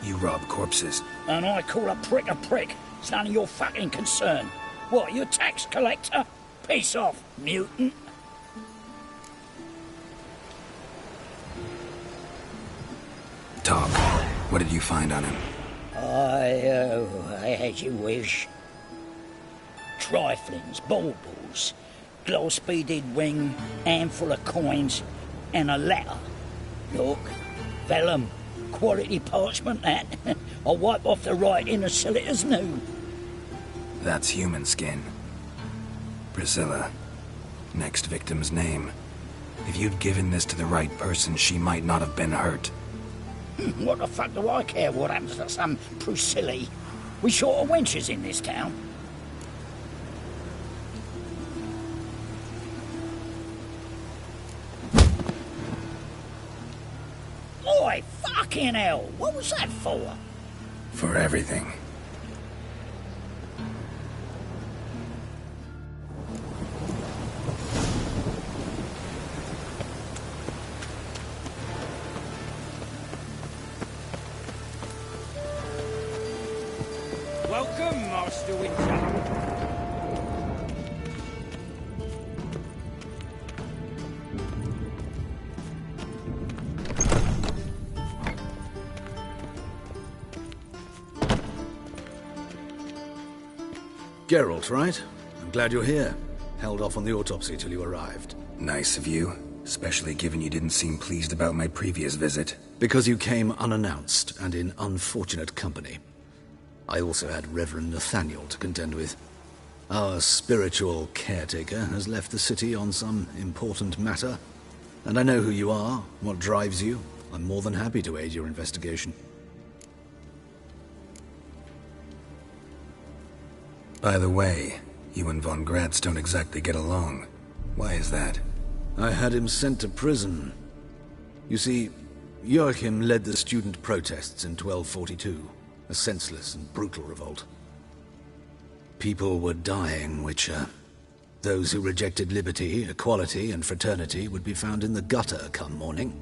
You rob corpses. And I call a prick a prick. It's none of your fucking concern. What, you a tax collector? Piss off, mutant. Talk. What did you find on him? I had you wish. Triflings, baubles, gloss-beaded ring, handful of coins, and a letter. Look, vellum, quality parchment, that. I'll wipe off the writing and sell it as new. That's human skin. Priscilla. Next victim's name. If you'd given this to the right person, she might not have been hurt. What the fuck do I care what happens to some Priscilla? We short of wenches in this town. Oi, fucking hell! What was that for? For everything. Welcome, Master Winter. Geralt, right? I'm glad you're here. Held off on the autopsy till you arrived. Nice of you, especially given you didn't seem pleased about my previous visit. Because you came unannounced and in unfortunate company. I also had Reverend Nathaniel to contend with. Our spiritual caretaker has left the city on some important matter, and I know who you are, what drives you. I'm more than happy to aid your investigation. By the way, you and von Gratz don't exactly get along. Why is that? I had him sent to prison. You see, Joachim led the student protests in 1242. A senseless and brutal revolt. People were dying, Witcher. Those who rejected liberty, equality, and fraternity would be found in the gutter come morning.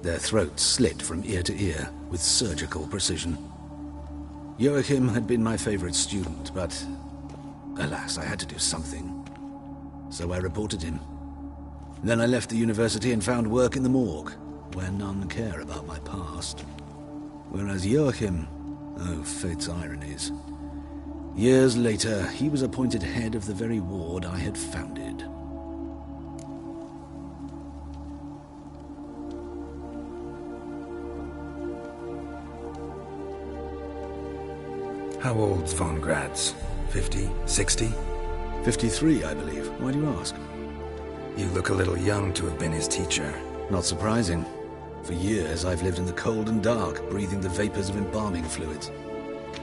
Their throats slit from ear to ear with surgical precision. Joachim had been my favorite student, but alas, I had to do something. So I reported him. Then I left the university and found work in the morgue, where none care about my past. Whereas Joachim... oh, fate's ironies. Years later, he was appointed head of the very ward I had founded. How old's von Gratz? 50? 60? 53, I believe. Why do you ask? You look a little young to have been his teacher. Not surprising. For years, I've lived in the cold and dark, breathing the vapors of embalming fluids.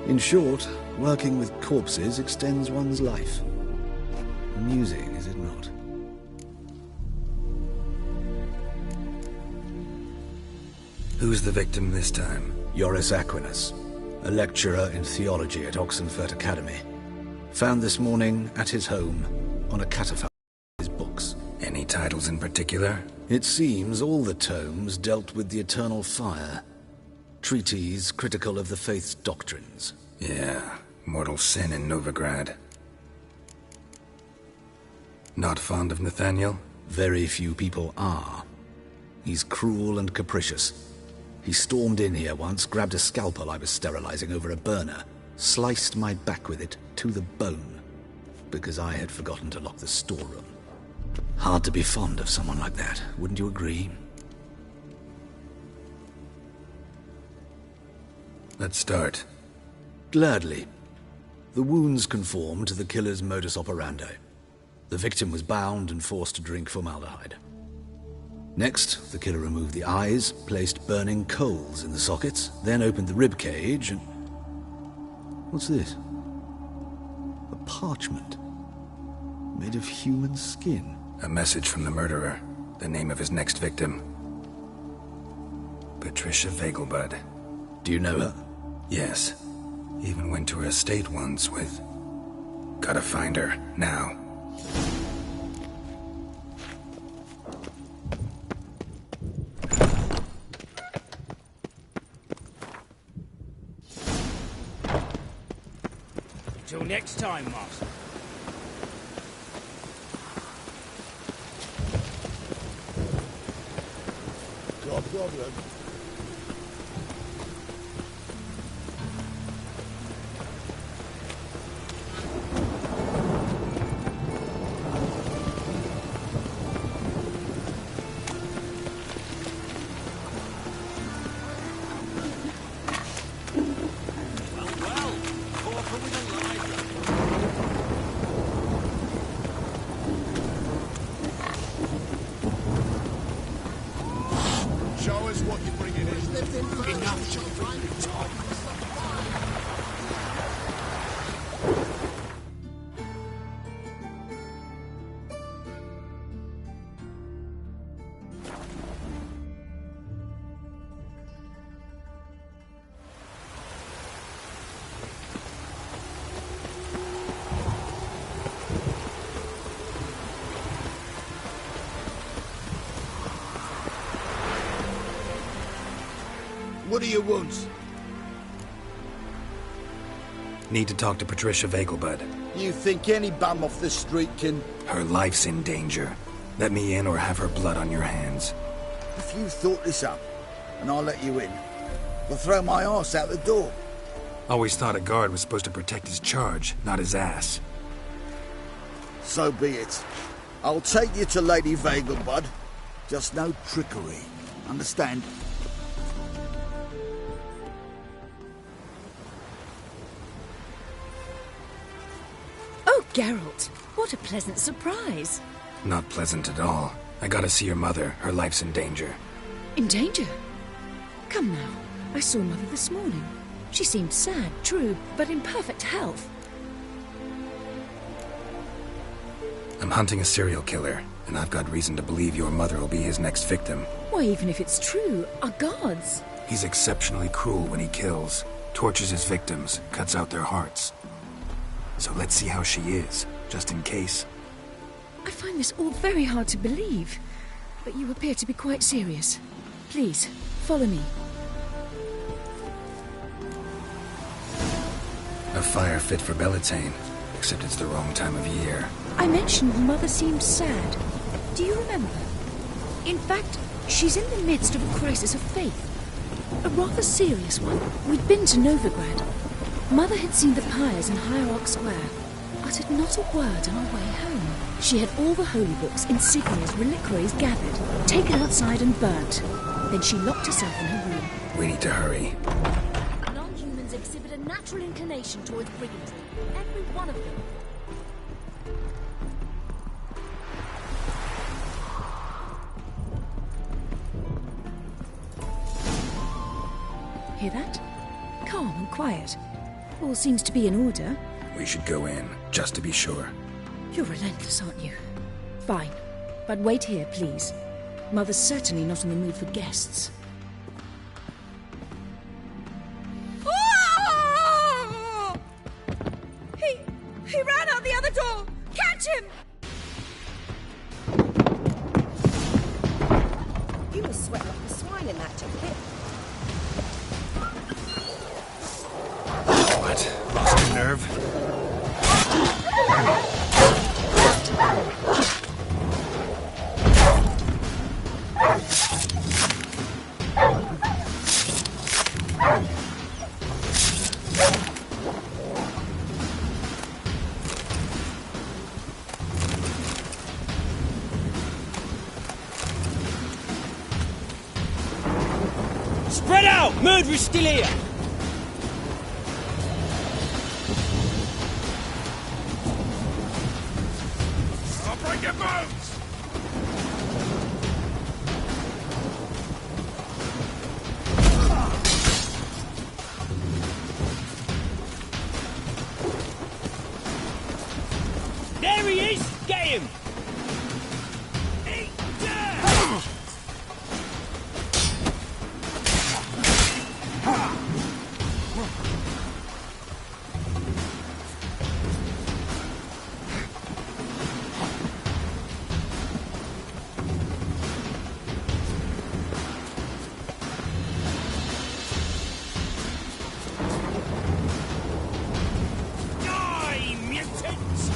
In short, working with corpses extends one's life. Amusing, is it not? Who's the victim this time? Joris Aquinas, a lecturer in theology at Oxenfurt Academy. Found this morning at his home on a catafalque with his books. Any titles in particular? It seems all the tomes dealt with the eternal fire. treatise critical of the faith's doctrines. Yeah, mortal sin in Novigrad. Not fond of Nathaniel? Very few people are. He's cruel and capricious. He stormed in here once, grabbed a scalpel I was sterilizing over a burner, sliced my back with it to the bone, because I had forgotten to lock the storeroom. Hard to be fond of someone like that, wouldn't you agree? Let's start. Gladly. The wounds conform to the killer's modus operandi. The victim was bound and forced to drink formaldehyde. Next, the killer removed the eyes, placed burning coals in the sockets, then opened the rib cage and... What's this? A parchment. Made of human skin. A message from the murderer. The name of his next victim. Patricia Vegelbud. Do you know her? Yes. Even went to her estate once with... Gotta find her, now. Till next time, Master. No problem. What do you want? Need to talk to Patricia Vegelbud. You think any bum off the street can... Her life's in danger. Let me in or have her blood on your hands. If you thought this up, and I'll let you in, I'll throw my arse out the door. Always thought a guard was supposed to protect his charge, not his ass. So be it. I'll take you to Lady Vegelbud. Just no trickery. Understand? Oh, Geralt, what a pleasant surprise. Not pleasant at all. I gotta see your mother. Her life's in danger. In danger? Come now. I saw Mother this morning. She seemed sad, true, but in perfect health. I'm hunting a serial killer, and I've got reason to believe your mother will be his next victim. Why, even if it's true, our guards... He's exceptionally cruel when he kills, tortures his victims, cuts out their hearts. So let's see how she is, just in case. I find this all very hard to believe, but you appear to be quite serious. Please, follow me. A fire fit for Bellatane, except it's the wrong time of year. I mentioned Mother seemed sad. Do you remember? In fact, she's in the midst of a crisis of faith. A rather serious one. We'd been to Novigrad. Mother had seen the pyres in Hierarch Square, uttered not a word on our way home. She had all the holy books, insignias, reliquaries gathered, taken outside and burnt. Then she locked herself in her room. We need to hurry. Non-humans exhibit a natural inclination towards bigotry. Every one of them. Hear that? Calm and quiet. All seems to be in order. We should go in, just to be sure. You're relentless, aren't you? Fine. But wait here, please. Mother's certainly not in the mood for guests. He ran out the other door! Catch him! You must sweat like a swine in that jacket. What? Lost your nerve? Spread out! Murderer's still here! I'll break your bones! There he is! Get him! Die, mutants!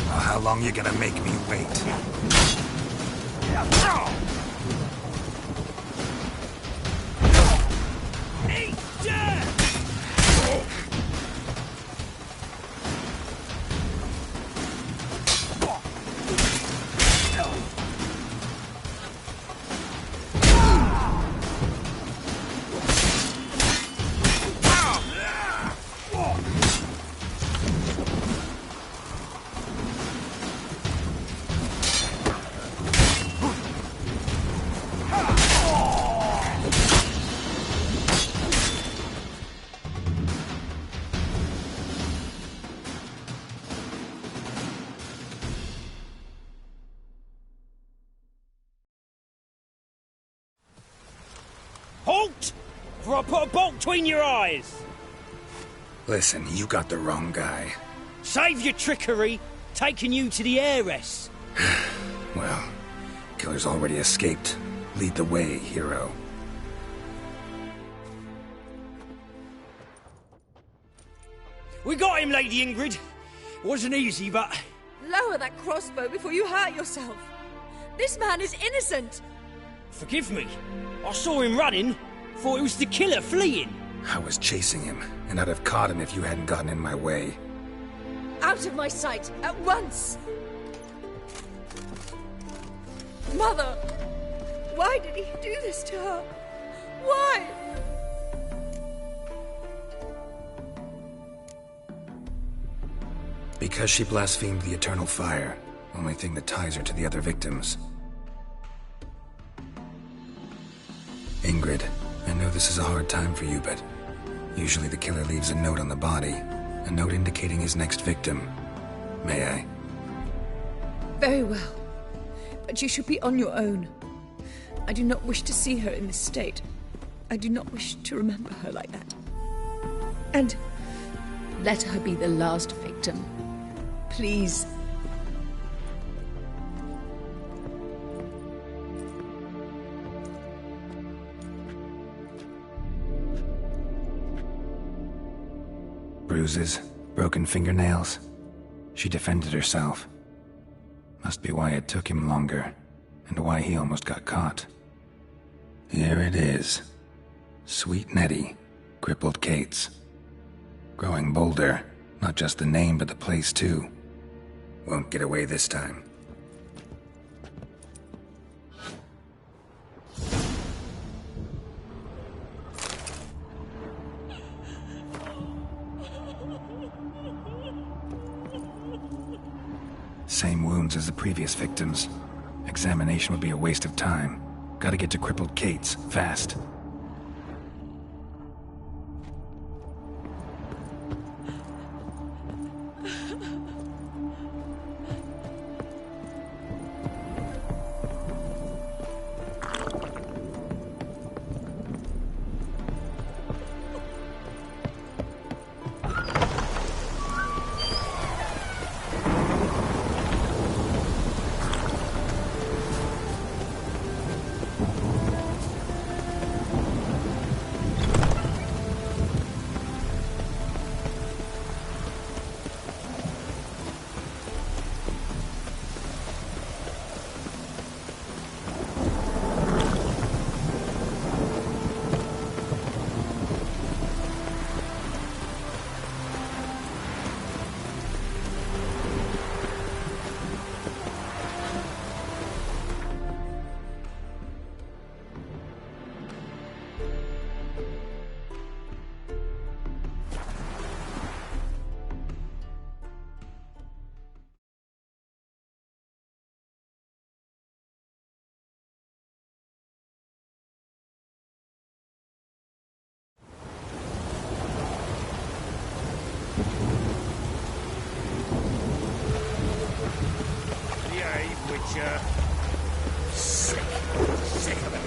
Oh, how long you gonna make me wait? Eat dirt! Halt! Before I put a bolt between your eyes! Listen, you got the wrong guy. Save your trickery, taking you to the heiress. Well, killer's already escaped. Lead the way, hero. We got him, Lady Ingrid. Wasn't easy, but... Lower that crossbow before you hurt yourself. This man is innocent. Forgive me. I saw him running. Thought it was the killer fleeing. I was chasing him, and I'd have caught him if you hadn't gotten in my way. Out of my sight, at once! Mother! Why did he do this to her? Why? Because she blasphemed the eternal fire. Only thing that ties her to the other victims. Ingrid, I know this is a hard time for you, but usually the killer leaves a note on the body. A note indicating his next victim. May I? Very well. But you should be on your own. I do not wish to see her in this state. I do not wish to remember her like that. And let her be the last victim. Please. Bruises, broken fingernails. She defended herself. Must be why it took him longer, and why he almost got caught. Here it is. Sweet Nettie, crippled Kate's. Growing bolder, not just the name but the place too. Won't get away this time. Same wounds as the previous victims. Examination would be a waste of time. Gotta get to crippled Kate's, fast. Witcher. Sick of it.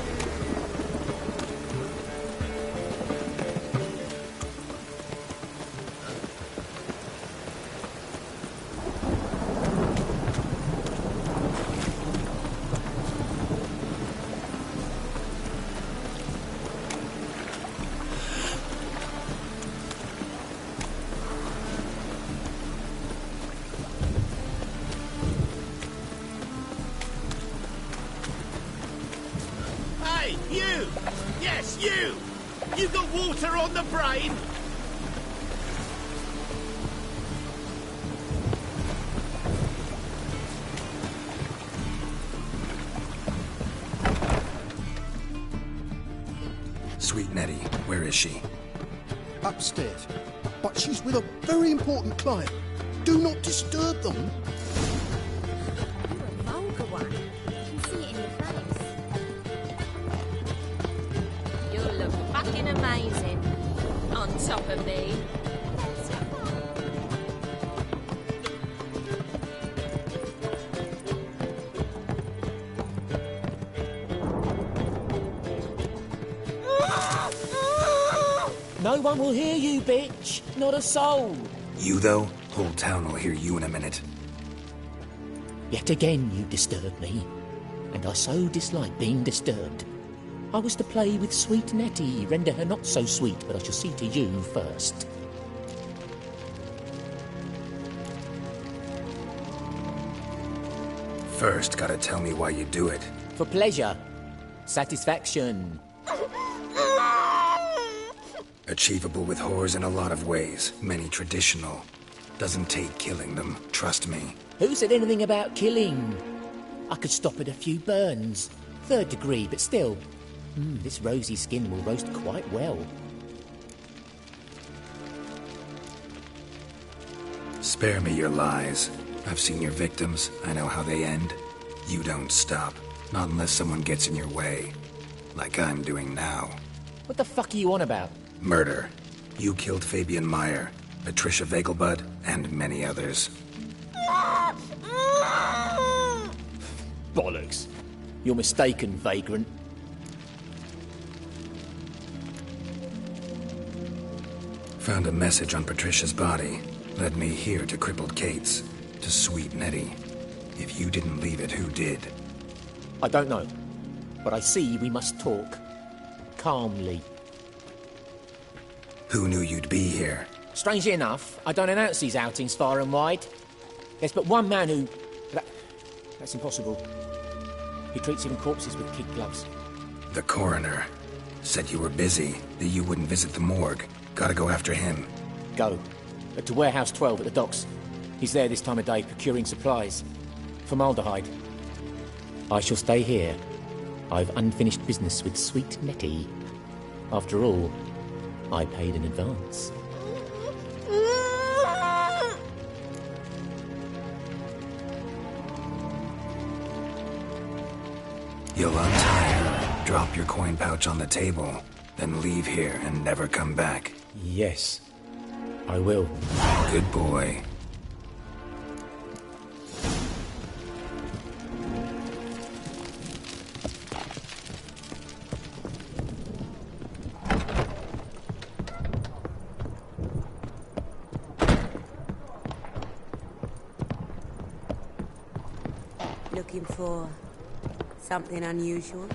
Hey, you! Yes, you! You got water on the brain? Sweet Nettie, where is she? Upstairs. But she's with a very important client. Do not disturb them. You're a vulgar one. You can see it in your face. You look fucking amazing. On top of me. No one will hear you, bitch. Not a soul. You, though? Whole town will hear you in a minute. Yet again you disturb me, and I so dislike being disturbed. I was to play with sweet Nettie, render her not so sweet, but I shall see to you first. First, gotta tell me why you do it. For pleasure. Satisfaction. Achievable with whores in a lot of ways, many traditional. Doesn't take killing them, trust me. Who said anything about killing? I could stop at a few burns. 3rd degree, but still. This rosy skin will roast quite well. Spare me your lies. I've seen your victims, I know how they end. You don't stop, not unless someone gets in your way. Like I'm doing now. What the fuck are you on about? Murder. You killed Fabian Meyer, Patricia Vegelbud, and many others. Bollocks. You're mistaken, vagrant. Found a message on Patricia's body. Led me here to crippled Kate's. To sweet Nettie. If you didn't leave it, who did? I don't know. But I see we must talk. Calmly. Who knew you'd be here? Strangely enough, I don't announce these outings far and wide. There's but one man who... That's impossible. He treats even corpses with kid gloves. The coroner. Said you were busy, that you wouldn't visit the morgue. Gotta go after him. Go. To Warehouse 12 at the docks. He's there this time of day procuring supplies. Formaldehyde. I shall stay here. I've unfinished business with sweet Nettie. After all, I paid in advance. You'll untie her, drop your coin pouch on the table, then leave here and never come back. Yes, I will. Good boy. Looking for something unusual?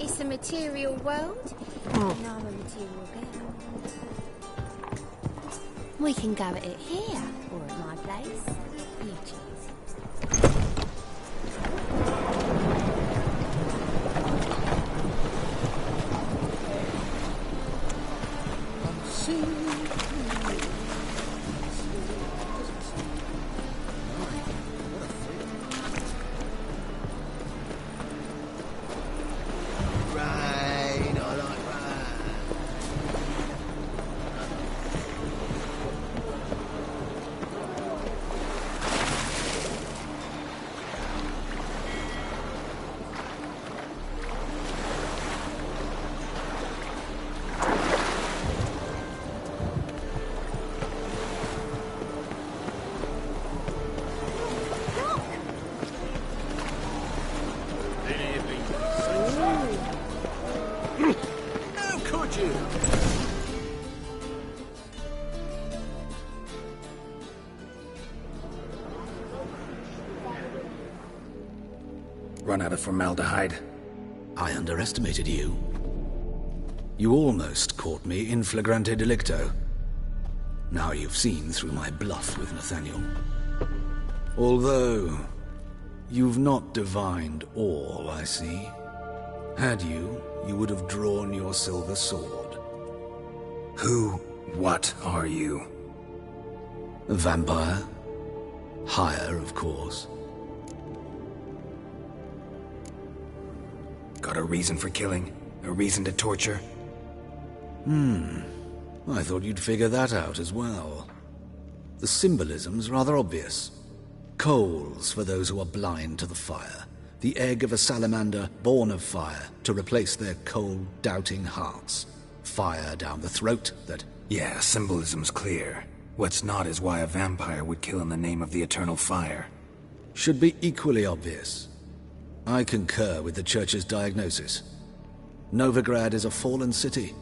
It's a material world. No, I'm a material girl. We can go at it here, or at my place. You choose. run out of formaldehyde. I underestimated you. You almost caught me in flagrante delicto. Now you've seen through my bluff with Nathaniel. Although, you've not divined all, I see. Had you, you would have drawn your silver sword. What are you? A vampire. Higher, of course. Got a reason for killing? A reason to torture? I thought you'd figure that out as well. The symbolism's rather obvious. Coals for those who are blind to the fire. The egg of a salamander born of fire to replace their cold, doubting hearts. Fire down the throat that... Yeah, symbolism's clear. What's not is why a vampire would kill in the name of the eternal fire. Should be equally obvious. I concur with the Church's diagnosis. Novigrad is a fallen city.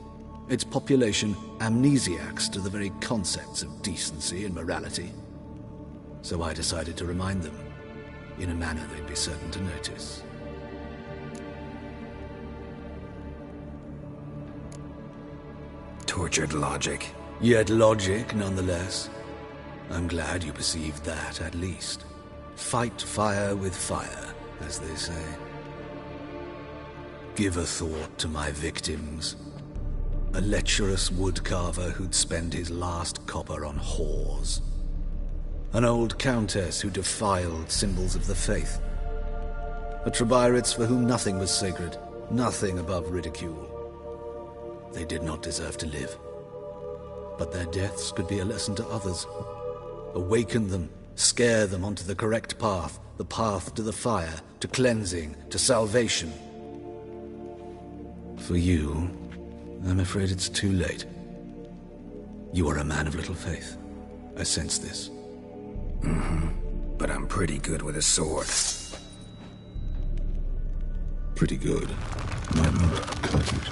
Its population amnesiacs to the very concepts of decency and morality. So I decided to remind them, in a manner they'd be certain to notice. Tortured logic. Yet logic, nonetheless. I'm glad you perceived that, at least. Fight fire with fire, as they say. Give a thought to my victims. A lecherous woodcarver who'd spend his last copper on whores. An old countess who defiled symbols of the faith. A Trebyrites for whom nothing was sacred, nothing above ridicule. They did not deserve to live. But their deaths could be a lesson to others. Awaken them, scare them onto the correct path, the path to the fire, to cleansing, to salvation. For you, I'm afraid it's too late. You are a man of little faith. I sense this. But I'm pretty good with a sword. Pretty good. Might not cut it.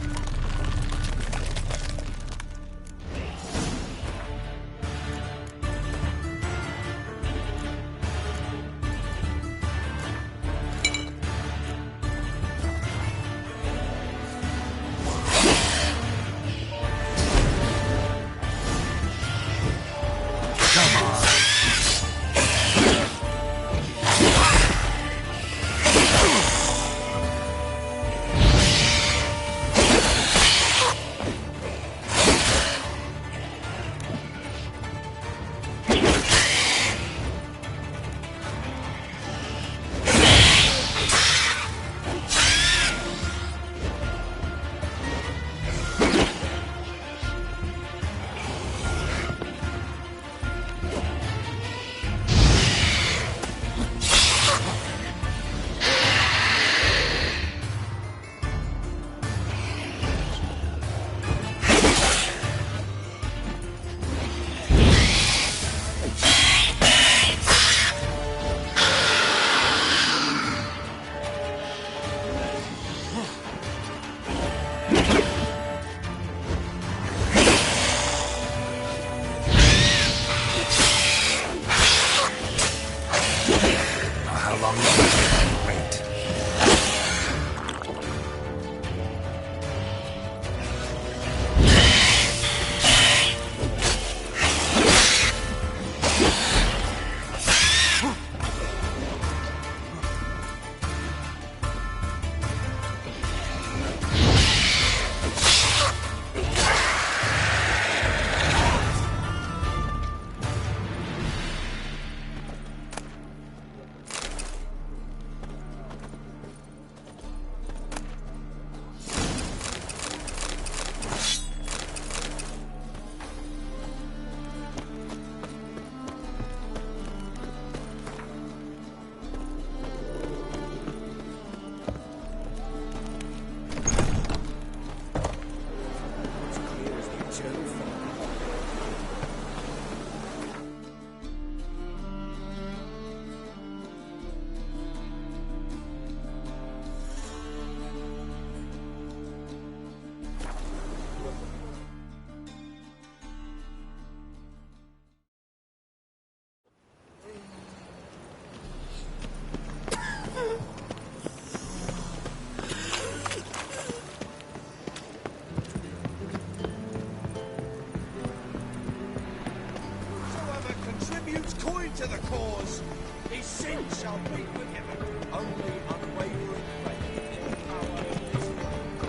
cause. His sins shall be forgiven. Only unwavering faith in the power of this world.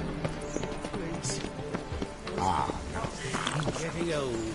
Please. Ah, I'm getting old.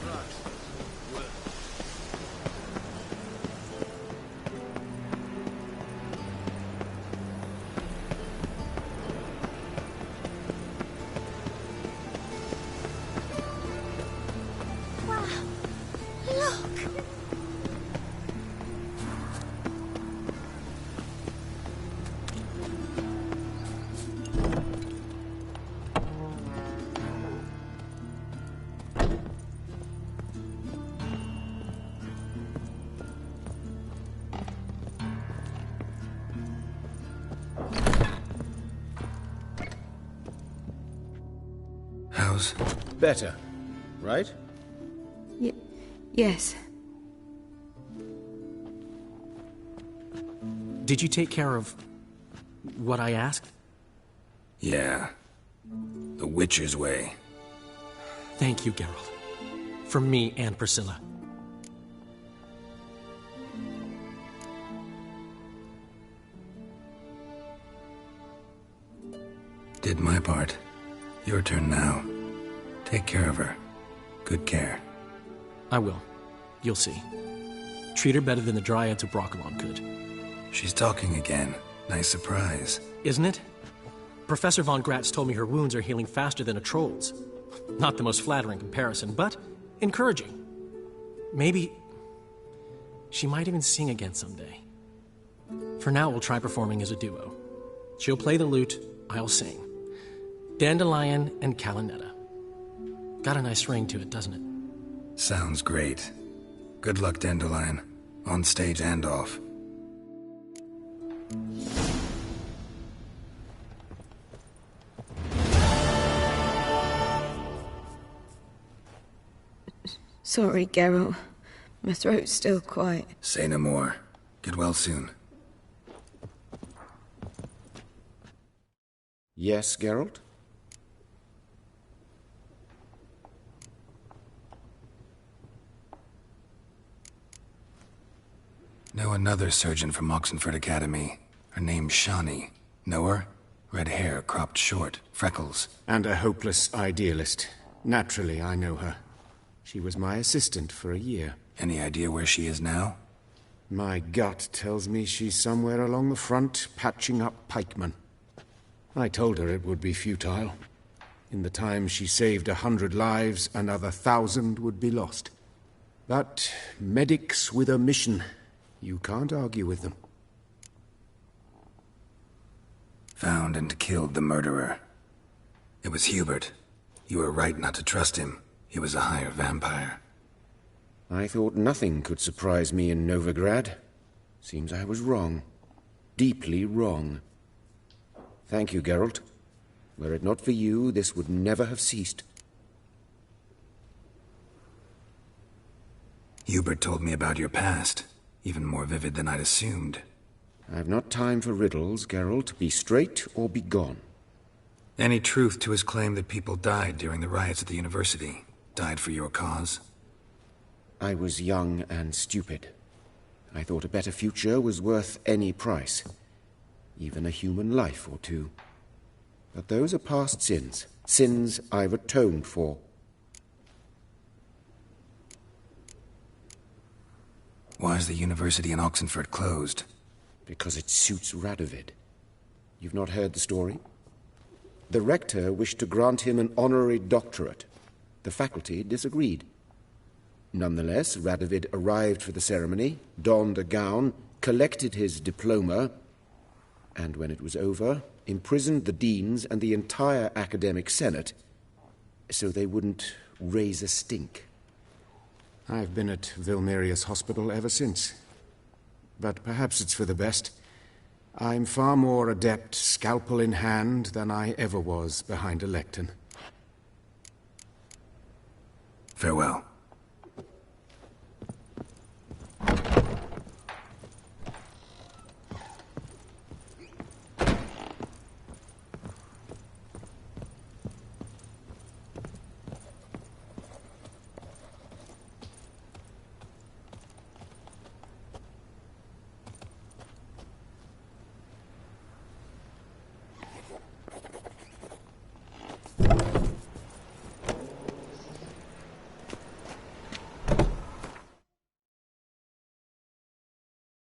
How's... Better, right? Yes. Did you take care of what I asked? Yeah. The Witcher's way. Thank you, Geralt. From me and Priscilla. Did my part. Your turn now. Take care of her. Good care. I will. You'll see. Treat her better than the Dryads of Brokilon could. She's talking again. Nice surprise. Isn't it? Professor von Gratz told me her wounds are healing faster than a troll's. Not the most flattering comparison, but encouraging. Maybe she might even sing again someday. For now, we'll try performing as a duo. She'll play the lute, I'll sing. Dandelion and Calinetta. Got a nice ring to it, doesn't it? Sounds great. Good luck, Dandelion. On stage and off. Sorry, Geralt. My throat's still quite... Say no more. Get well soon. Yes, Geralt? Know another surgeon from Oxenford Academy. Her name's Shani. Know her? Red hair, cropped short, freckles. And a hopeless idealist. Naturally, I know her. She was my assistant for a year. Any idea where she is now? My gut tells me she's somewhere along the front, patching up pikemen. I told her it would be futile. In the time she saved 100 lives, another 1,000 would be lost. But medics with a mission. You can't argue with them. Found and killed the murderer. It was Hubert. You were right not to trust him. He was a higher vampire. I thought nothing could surprise me in Novigrad. Seems I was wrong. Deeply wrong. Thank you, Geralt. Were it not for you, this would never have ceased. Hubert told me about your past. Even more vivid than I'd assumed. I've not time for riddles, Geralt. Be straight or be gone. Any truth to his claim that people died during the riots at the university? Died for your cause? I was young and stupid. I thought a better future was worth any price. Even a human life or two. But those are past sins. Sins I've atoned for. Why is the university in Oxenford closed? Because it suits Radovid. You've not heard the story? The rector wished to grant him an honorary doctorate. The faculty disagreed. Nonetheless, Radovid arrived for the ceremony, donned a gown, collected his diploma, and when it was over, imprisoned the deans and the entire academic senate so they wouldn't raise a stink. I've been at Vilmerius Hospital ever since. But perhaps it's for the best. I'm far more adept, scalpel in hand, than I ever was behind a lectern. Farewell.